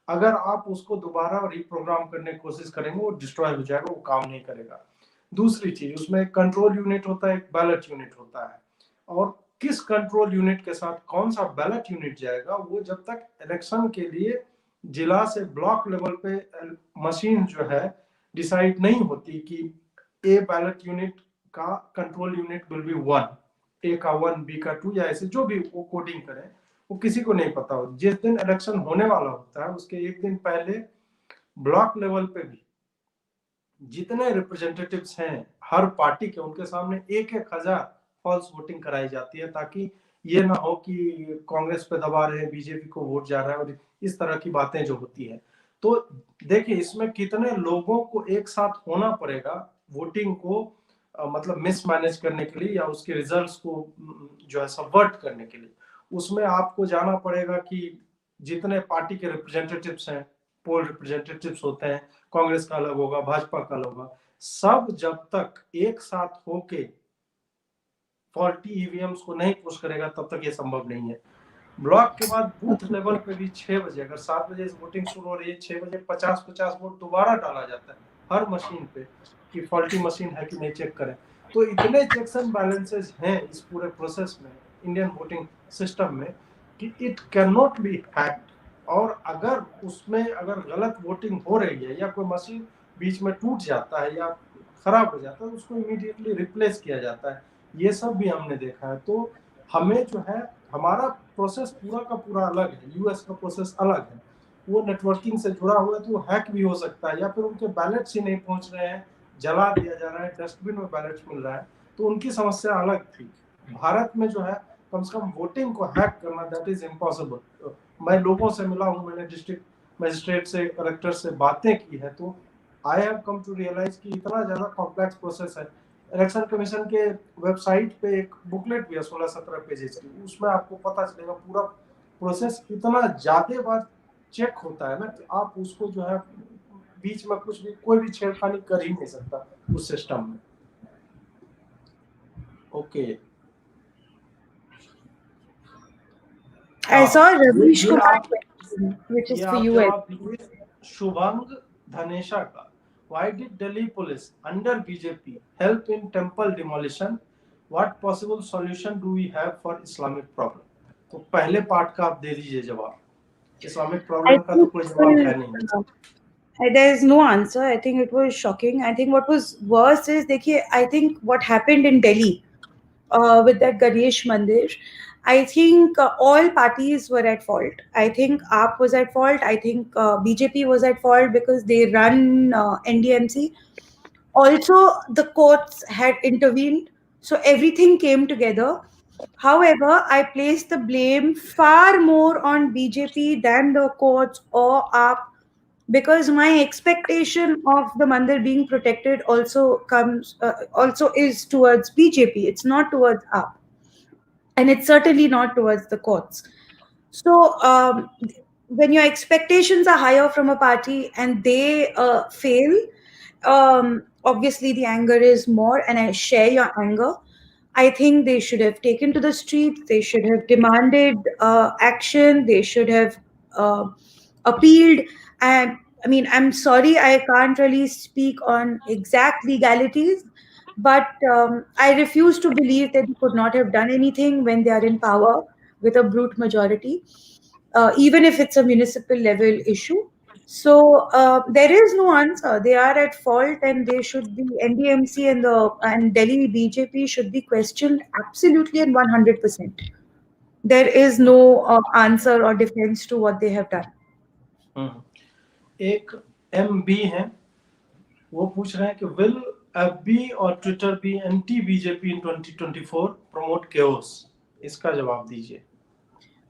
अगर आप उसको दोबारा रीप्रोग्राम करने की कोशिश करेंगे वो डिस्ट्रॉय हो जाएगा, वो काम नहीं करेगा। दूसरी चीज, उसमें एक कंट्रोल यूनिट होता है, एक बैलेट यूनिट होता है, और किस कंट्रोल यूनिट के साथ कौन सा बैलेट यूनिट जाएगा, वो जब तक इलेक्शन के लिए जिला से ब्लॉक लेवल पे मशीन जो है डिसाइड नहीं होती कि ए बैलेट यूनिट का control unit will be one, a का वन, बी का टू, या ऐसे जो भी वो कोडिंग करें, वो किसी को नहीं पता हो। जिस दिन इलेक्शन होने वाला होता है उसके एक दिन पहले ब्लॉक लेवल पे भी जितने रिप्रेजेंटेटिव्स हैं हर पार्टी के, उनके सामने 1,000 फॉल्स वोटिंग कराई जाती है, ताकि ये ना हो कि कांग्रेस पे दबा रहे हैं, बीजेपी को वोट जा रहा है, और इस तरह की बातें जो होती है। तो देखिए इसमें कितने लोगों को एक साथ होना पड़ेगा वोटिंग को मतलब मिसमैनेज करने के लिए, या उसके रिजल्ट्स को जो है सबवर्ट करने के लिए। उसमें आपको जाना पड़ेगा कि जितने पार्टी के रिप्रेजेंटेटिव्स हैं, पोल रिप्रेजेंटेटिव्स होते हैं, कांग्रेस का अलग होगा, भाजपा का अलग होगा, सब जब तक एक साथ होके फॉल्टी ईवीएम्स को नहीं पुश करेगा तब तक ये संभव नहीं है। ब्लॉक के बाद बूथ लेवल पे भी 6 बजे, अगर 7 बजे वोटिंग शुरू हो रही है, 6 बजे 50-50 वोट दोबारा डाला जाता है हर मशीन पे कि फॉल्टी मशीन है कि नहीं चेक करें। तो इतने चेक्स एंड बैलेंसेस हैं इस पूरे प्रोसेस में, इंडियन वोटिंग सिस्टम में, कि it can not be hacked. और अगर उसमें अगर गलत वोटिंग हो रही है या कोई मशीन बीच में टूट जाता है या खराब हो जाता है तो उसको इमीडिएटली रिप्लेस किया जाता है। ये सब भी हमने देखा है। तो हमें जो है हमारा प्रोसेस पूरा का पूरा अलग है, यूएस का प्रोसेस अलग है। वो नेटवर्किंग से जुड़ा हुआ है तो वो हैक भी हो सकता है, या फिर उनके बैलेट्स ही नहीं पहुंच रहे हैं, जला दिया जा रहा है, डस्टबिन में बैलेट्स मिल रहा है, तो उनकी समस्या अलग थी। भारत में जो है कम से कम वोटिंग को हैक करना दैट इज इम्पॉसिबल। मैं लोगों से मिला हूँ, मैंने डिस्ट्रिक्ट मजिस्ट्रेट से, कलेक्टर से बातें की है, तो I have come to realise कि इतना ज्यादा कॉम्प्लेक्स प्रोसेस है। इलेक्शन कमीशन के वेबसाइट पे एक बुकलेट भी है 16-17 पेजेस की, उसमें आपको पता चलेगा पूरा प्रोसेस इतना ज्यादा बार चेक होता है ना कि आप उसको जो है बीच में कुछ भी कोई भी छेड़खानी कर ही नहीं सकता उस सिस्टम में। ओके। I हाँ, saw Ravish ये Kumar आप question, which ये is for आप you. जवाब दीजिए शुभंग धनेशा का। Why did Delhi police under BJP help in temple demolition? What possible solution do we have for Islamic problem? तो पहले पार्ट का आप दे दीजिए जवाब। इस्लामिक I प्रॉब्लम का तो think कोई it जवाब was, है नहीं। there is no answer. I think it was shocking. I think what was worse is, देखिए, I think what happened in Delhi with that Ganesh Mandir, I think all parties were at fault. I think AAP was at fault. I think BJP was at fault because they run NDMC. Also, the courts had intervened, so everything came together. However, I place the blame far more on BJP than the courts or AAP, because my expectation of the mandir being protected also is towards BJP. It's not towards AAP, and it's certainly not towards the courts. So, when your expectations are higher from a party and they fail, obviously the anger is more, and I share your anger. I think they should have taken to the streets. They should have demanded action. They should have uh, appealed. And I mean, I'm sorry, I can't really speak on exact legalities, but I refuse to believe that they could not have done anything when they are in power with a brute majority, even if it's a municipal level issue. So there is no answer. They are at fault, and they should be NDMC and Delhi BJP should be questioned absolutely and 100%. There is no answer or defense to what they have done. एक MB है, वो पूछ रहे हैं कि will FB और Twitter be anti BJP in 2024 promote chaos? इसका जवाब दीजिए।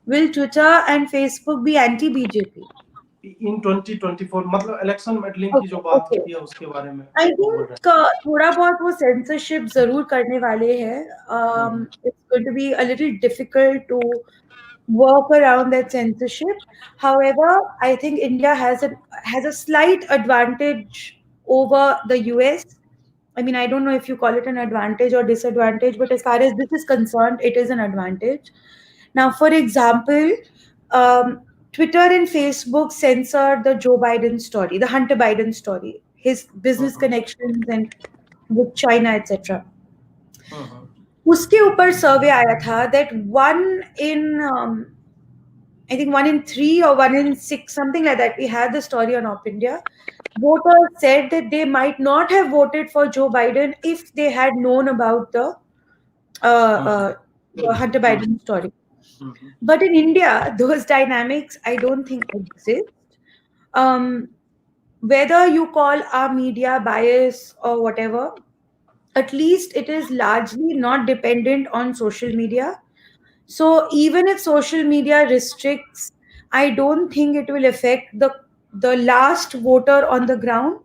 Will Twitter and Facebook be anti BJP? इन 2024 मतलब इलेक्शन मेडलिंग की जो Okay, बात okay. होती है उसके बारे में आई वो बोल रहे थिंक थोड़ा बहुत वो सेंसरशिप जरूर करने वाले हैं. हैं। It's going to be a little difficult to work around that censorship. However, I think India has a slight advantage over the US. I mean, I don't know if you call it an advantage or disadvantage, but as far as this is concerned, it is an advantage. Now, for example, um, Twitter and Facebook censored the Joe Biden story, the Hunter Biden story, his business connections and with China, etc. हम्म उसके ऊपर सर्वे आया था that one in I think 1 in 3 or 1 in 6, something like that. We had the story on OpIndia. Voters said that they might not have voted for Joe Biden if they had known about hmm the Hunter hmm Biden story. Hmm But in India, those dynamics I don't think exist. Um, Whether you call our media bias or whatever, at least it is largely not dependent on social media. So even if social media restricts, I don't think it will affect the last voter on the ground.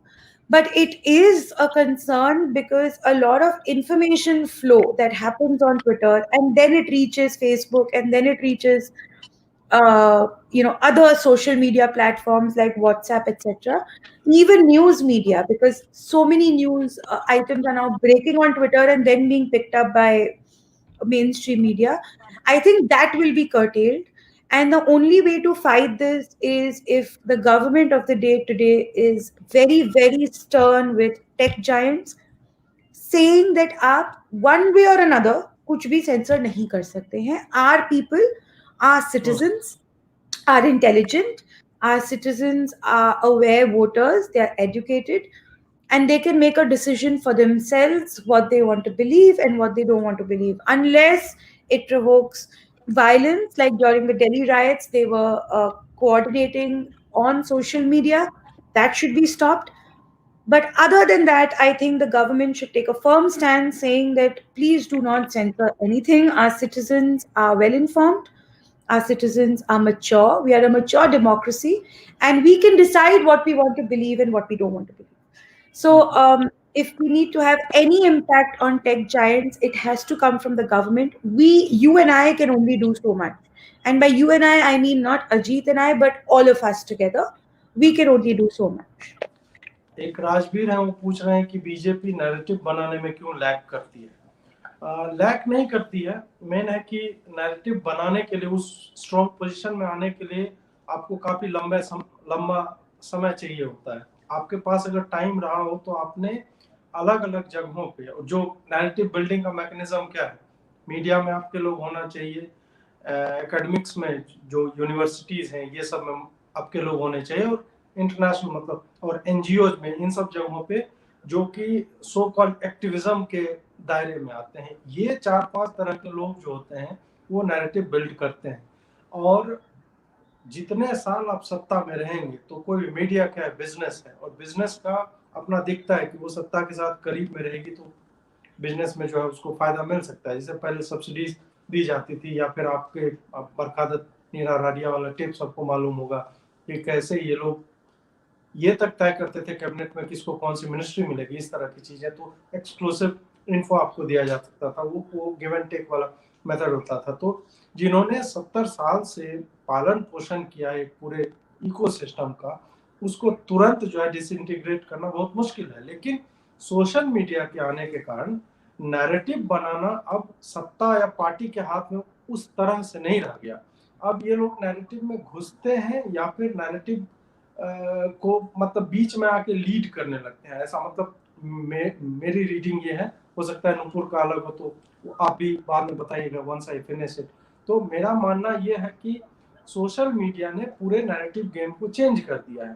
But it is a concern because a lot of information flow that happens on Twitter and then it reaches Facebook and then it reaches other social media platforms like WhatsApp, etc. Even news media, because so many news items are now breaking on Twitter and then being picked up by mainstream media. I think that will be curtailed. And the only way to fight this is if the government of the day today is very, very stern with tech giants, saying that आप one way or another कुछ भी sensor नहीं कर सकते हैं. Our people, our hmm citizens are intelligent, our citizens are aware voters, they are educated, and they can make a decision for themselves what they want to believe and what they don't want to believe, unless it provokes violence. Like during the Delhi riots, they were coordinating on social media. That should be stopped. But other than that, I think the government should take a firm stand saying that please do not censor anything. Our citizens are well informed. Our citizens are mature. We are a mature democracy, and we can decide what we want to believe and what we don't want to believe. So, hmm if we need to have any impact on tech giants, it has to come from the government. You and I can only do so much. And by you and I mean not Ajit and I, but all of us together. We can only do so much. एक राजवीर है, वो पूछ रहे हैं कि BJP narrative बनाने में क्यों लैग करती है। लैग नहीं करती है, मेन है कि नैरेटिव बनाने के लिए, उस स्ट्रॉन्ग पोजीशन में आने के लिए आपको काफी लंबा समय चाहिए होता है। आपके पास अगर टाइम रहा हो तो आपने अलग अलग जगहों पे जो नैरेटिव बिल्डिंग का मैकेनिज्म क्या है, मीडिया में आपके लोग होना चाहिए, एकेडमिक्स में जो यूनिवर्सिटीज हैं ये सब में आपके लोग होने चाहिए, और इंटरनेशनल मतलब और एनजीओ में, इन सब जगहों पे जो कि सो कॉल्ड एक्टिविज्म के दायरे में आते हैं, ये 4-5 तरह के लोग जो होते हैं वो नैरेटिव बिल्ड करते हैं। और जितने साल आप सत्ता में रहेंगे तो कोई मीडिया क्या है, बिजनेस है, और बिजनेस का अपना दिखता है कि वो सत्ता के साथ करीब में रहेगी तो बिजनेस में जो है उसको फायदा मिल सकता है। जैसे पहले सब्सिडीज दी जाती थी, या फिर आपके बरखादत नीरा राडिया वाला टिप सबको मालूम होगा कि कैसे ये लोग ये तक तय करते थे कैबिनेट में किसको कौन सी मिनिस्ट्री मिलेगी, इस तरह की चीजें। तो एक्सक्लूसिव इन्फो आपको दिया जा सकता था, वो गिव एंड टेक वाला मेथड होता था। तो जिन्होंने 70 साल से पालन पोषण किया एक पूरे इकोसिस्टम का, उसको तुरंत जो है डिसइंटीग्रेट करना बहुत मुश्किल है। लेकिन सोशल मीडिया के आने के कारण नैरेटिव बनाना अब सत्ता या पार्टी के हाथ में उस तरह से नहीं रह गया। अब ये लोग नैरेटिव में घुसते हैं या फिर नैरेटिव को मतलब बीच में आके लीड करने लगते हैं, ऐसा मतलब मेरी रीडिंग ये है। हो सकता है नूपुर का अलग हो, तो आप भी बाद में बताइएगा वंस आई फिनिश इट। तो मेरा मानना ये है कि सोशल मीडिया ने पूरे नैरेटिव गेम को चेंज कर दिया है।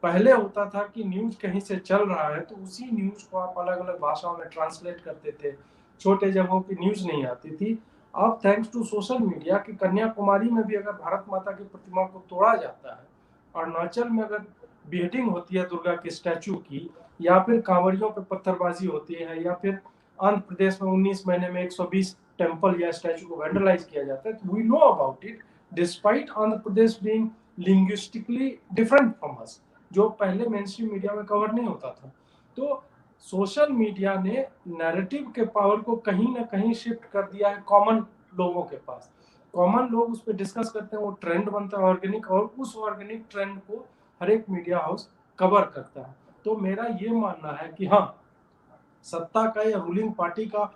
पहले होता था कि न्यूज कहीं से चल रहा है तो उसी न्यूज को आप अलग अलग भाषाओं में ट्रांसलेट करते थे, छोटे जगहों की न्यूज नहीं आती थी। अब थैंक्स टू सोशल मीडिया कि कन्याकुमारी में भी अगर भारत माता की प्रतिमा को तोड़ा जाता है, अरुणाचल में अगर बिहेडिंग होती है दुर्गा के स्टैचू की, या फिर कांवड़ियों पे पत्थरबाजी होती है, या फिर आंध्र प्रदेश में 19 महीने में 120 टेम्पल या स्टैचू को वैंडलाइज किया जाता है, तो we know about it despite Andhra Pradesh being linguistically different from us, जो पहले मेन स्ट्रीम मीडिया में कवर नहीं होता था। तो सोशल मीडिया ने नैरेटिव के पावर को कहीं ना कहीं शिफ्ट कर दिया है कॉमन लोगों के पास। कॉमन लोग उस पर डिस्कस करते हैं, वो ट्रेंड बनता है ऑर्गेनिक, और उस ऑर्गेनिक ट्रेंड को हर एक मीडिया हाउस कवर करता है। तो मेरा ये मानना है कि हाँ, सत्ता का या रूलिंग पार्टी का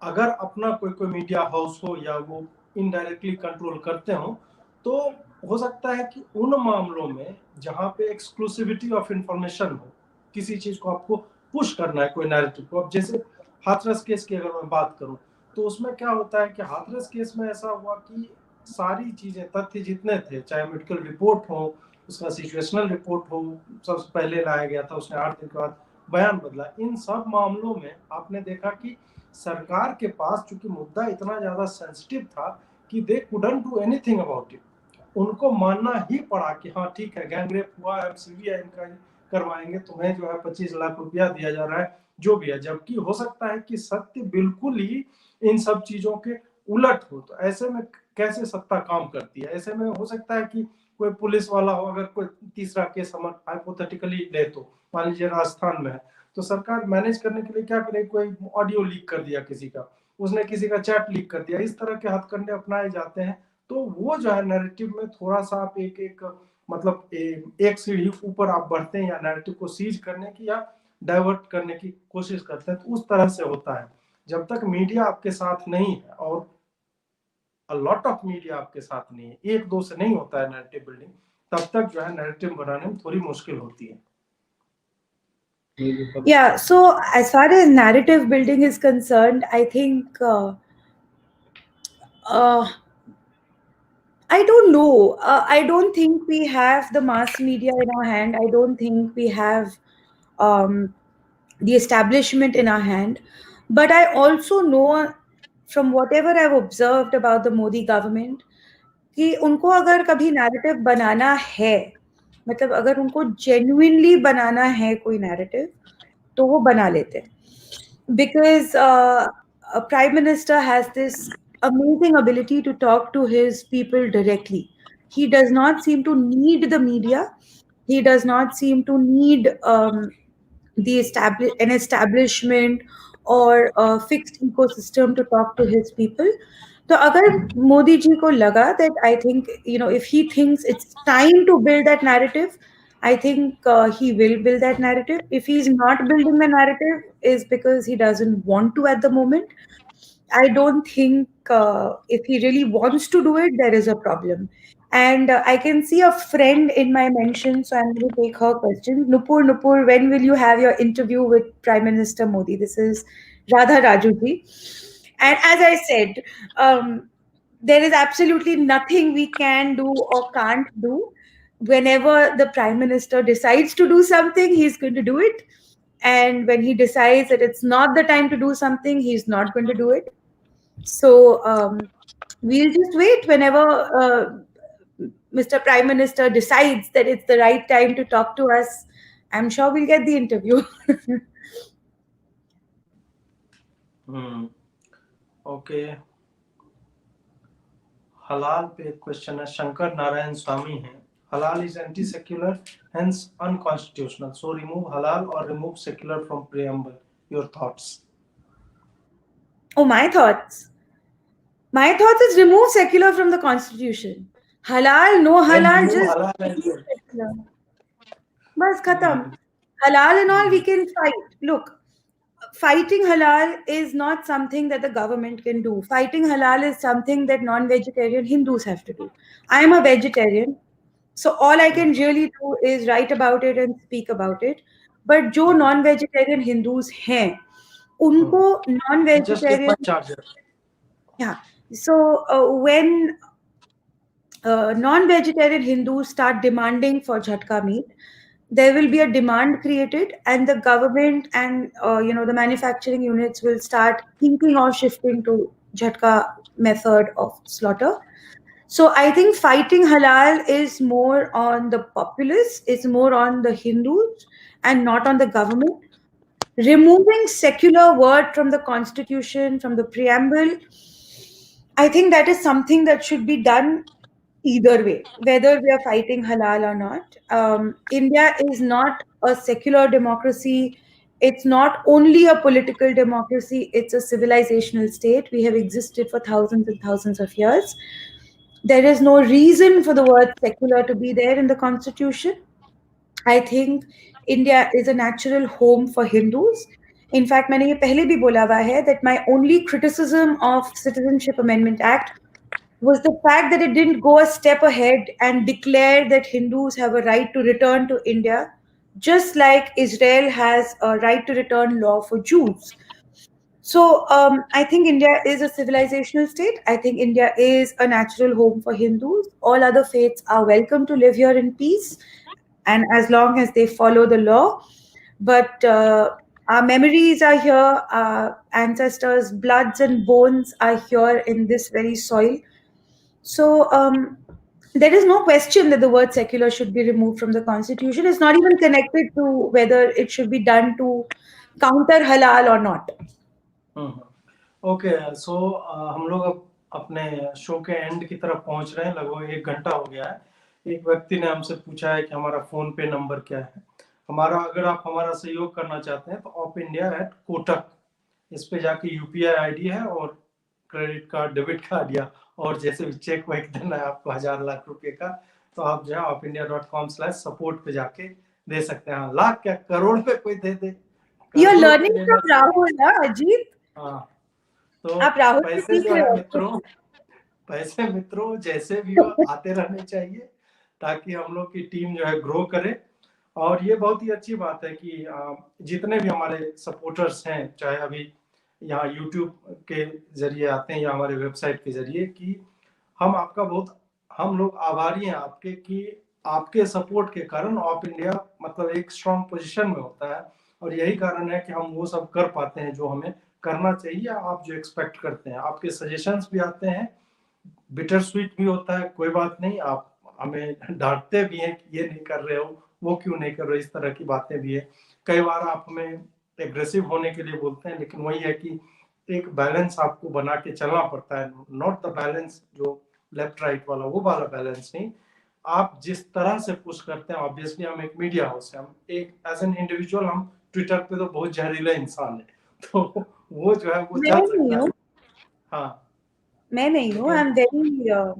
अगर अपना कोई कोई मीडिया हाउस हो या वो इनडायरेक्टली कंट्रोल करते हो, तो हो सकता है कि उन मामलों में जहां पे एक्सक्लूसिविटी ऑफ इंफॉर्मेशन हो, किसी चीज को आपको पुश करना है कोई नैरेटिव को। अब जैसे हाथरस केस की अगर मैं बात करूं, तो उसमें क्या होता है कि हाथरस केस में ऐसा हुआ कि सारी चीजें, तथ्य जितने थे, चाहे मेडिकल रिपोर्ट हो, उसका सिचुएशनल रिपोर्ट हो, सबसे पहले लाया गया था, उसने 8 दिन के बाद बयान बदला। इन सब मामलों में आपने देखा कि सरकार के पास, चूंकि मुद्दा इतना ज्यादा सेंसिटिव था, कि they couldn't do anything about it. उनको मानना ही पड़ा कि हाँ ठीक है, गैंगरेप हुआ है, सीबीआई इंक्वायरी करवाएंगे, तुम्हें जो है 25 लाख रुपया दिया जा रहा है, जो भी है। जबकि हो सकता है कि सत्य बिल्कुल ही इन सब चीजों के उलट हो। तो ऐसे में कैसे सत्ता काम करती है? ऐसे में हो सकता है कि कोई पुलिस वाला हो, अगर कोई तीसरा केस हम हाइपोथेटिकली ले, तो मान लीजिए राजस्थान में है, तो सरकार मैनेज करने के लिए क्या करे, कोई ऑडियो लीक कर दिया किसी का, उसने किसी का चैट लीक कर दिया, इस तरह के हथकंडे अपनाए जाते हैं। तो वो जो है नैरेटिव में थोड़ा सा आप एक एक मतलब एक सीढ़ी ऊपर आप बढ़ते हैं, या नैरेटिव को सीज करने की या डाइवर्ट करने की कोशिश करते हैं, तो उस तरह से होता है। जब तक मीडिया आपके साथ नहीं है, और अ लॉट ऑफ मीडिया आपके साथ नहीं है, एक दो से नहीं होता है नैरेटिव बिल्डिंग, तब तक जो है नैरेटिव बनाने में थोड़ी मुश्किल होती है। Yeah, so as far as narrative building is concerned, I think uh, I don't know. I don't think we have the mass media in our hand. I don't think we have um, the establishment in our hand. But I also know from whatever I've observed about the Modi government कि उनको अगर कभी narrative बनाना है, मतलब अगर उनको genuinely बनाना है कोई नैरेटिव, तो वो बना लेते हैं. Because a prime minister has this amazing ability to talk to his people directly. He does not seem to need the media. He does not seem to need an establishment or a fixed ecosystem to talk to his people. So agar Modi ji ko laga that, I think, if he thinks it's time to build that narrative, I think he will build that narrative. If he's not building the narrative, is because he doesn't want to at the moment. I don't think if he really wants to do it, there is a problem. And I can see a friend in my mention, so I'm going to take her question. Nupur, when will you have your interview with Prime Minister Modi? This is Radha Rajuji. And as I said, there is absolutely nothing we can do or can't do. Whenever the Prime Minister decides to do something, he's going to do it. And when he decides that it's not the time to do something, he's not going to do it. So we'll just wait whenever Mr. Prime Minister decides that it's the right time to talk to us. I'm sure we'll get the interview. Okay, हलाल पे एक question है, शंकर नारायण स्वामी है। हलाल is anti secular, hence unconstitutional, so remove हलाल और remove secular from preamble, your thoughts? Oh, my thoughts. My thoughts is remove secular from the constitution. Halal, no And halal, remove just halal and remove secular. Bas khatam. Halal and all we can fight. Look, fighting halal is not something that the government can do. Fighting halal is something that non-vegetarian Hindus have to do. I am a vegetarian, so all I can really do is write about it and speak about it. But जो non-vegetarian Hindus हैं, उनको just take my non-vegetarian, charger. yeah. So when non-vegetarian Hindus start demanding for jhatka meat, there will be a demand created, and the government and the manufacturing units will start thinking of shifting to jhatka method of slaughter. So I think fighting halal is more on the populace, is more on the Hindus, and not on the government. Removing secular word from the constitution, from the preamble, I think that is something that should be done either way, whether we are fighting halal or not. India is not a secular democracy. It's not only a political democracy, it's a civilizational state. We have existed for thousands and thousands of years. There is no reason for the word secular to be there in the constitution. I think India is a natural home for Hindus. In fact, मैंने ये पहले भी बोला हुआ है that my only criticism of Citizenship Amendment Act was the fact that it didn't go a step ahead and declare that Hindus have a right to return to India just like Israel has a right to return law for Jews. So I think India is a civilizational state. I think India is a natural home for Hindus. All other faiths are welcome to live here in peace, and as long as they follow the law. But our memories are here, our ancestors' bloods and bones are here in this very soil. So there is no question that the word secular should be removed from the constitution. It's not even connected to whether it should be done to counter halal or not. Okay so हम लोग अब अपने show के and की तरफ पहुंच रहे हैं। लगभग 1 घंटा हो गया है। एक व्यक्ति ने हमसे पूछा है कि हमारा फोन पे नंबर क्या है। हमारा, अगर आप हमारा सहयोग करना चाहते हैं तो opindia@kotak इस पे जाके यूपीआई आईडी है, और क्रेडिट कार्ड, डेबिट कार्ड या और जैसे भी चेक वेक देना है आपको 1000 लाख रुपए का, तो आप जो है opindia.com/support पे जाके दे सकते हैं। लाख क्या, करोड़ पे कोई दे दे, You're करोड़ों पे learning देना from Rahul, na, Ajit? हाँ, तो आप राहुल से पैसे सीख जो रहे है हो मित्रों, पैसे मित्रों जैसे भी हो आते रहने चाहिए, ताकि हम लोग की टीम जो है ग्रो करे। और ये बहुत ही अच्छी बात है कि जितने भी हमारे सपोर्टर्स हैं, चाहे अभी यहाँ यूट्यूब के जरिए आते हैं या हमारे वेबसाइट के जरिए, कि हम आपका बहुत, हम लोग आभारी हैं आपके, कि आपके सपोर्ट के कारण ऑप इंडिया मतलब एक स्ट्रॉन्ग पोजीशन में होता है। और यही कारण है कि हम वो सब कर पाते हैं जो हमें करना चाहिए, आप जो एक्सपेक्ट करते हैं। आपके सजेशंस भी आते हैं, बिटर स्वीट भी होता है, कोई बात नहीं, आप हमें डांटते भी हैं कि ये नहीं कर रहे हो, वो क्यों नहीं कर रहे हो, इस तरह की बातें भी है। कई बार आप हमें एग्रेसिव होने के लिए बोलते हैं, लेकिन वही है कि एक बैलेंस आपको बना के चलना पड़ता है। नॉट द बैलेंस जो लेफ्ट राइट वाला, वो वाला बैलेंस नहीं। आप जिस तरह से पुश करते हैं, ऑब्वियसली हम एक मीडिया हाउस है, हम एक एज एन इंडिविजुअल, हम ट्विटर पे तो बहुत जहरीला इंसान है, तो वो जो है वो मैं चल नहीं सकता है। हूँ, हाँ, मैं नहीं हूँ, आई लेकिन एम वेरी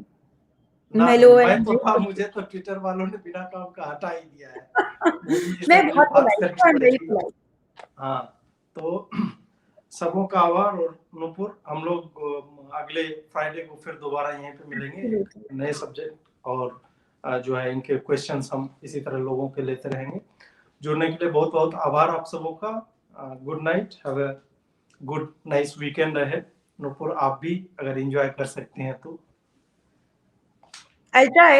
ना, मेलो मैं एंड तो था, मुझे तो ट्विटर वालों ने बिना काम का हटा ही दिया है। मोदी जी से मैं मुझे बहुत बात पोलाइट करनी हूँ, आई एम वेरी पड़ेगी। पोलाइट। हाँ, तो सबों का आभार। और नूपुर, हम लोग अगले फ्राइडे को फिर दोबारा यहीं पे मिलेंगे एक नए सब्जेक्ट, और जो है इनके क्वेश्चंस हम इसी तरह लोगों के लेते रहेंगे। जुड़ने के लिए बहुत बहुत आभार आप सबों का। Good night, have a good nice weekend ahead. Nupur, आप भी अगर एंजॉय कर सकते हैं तो। I'll try.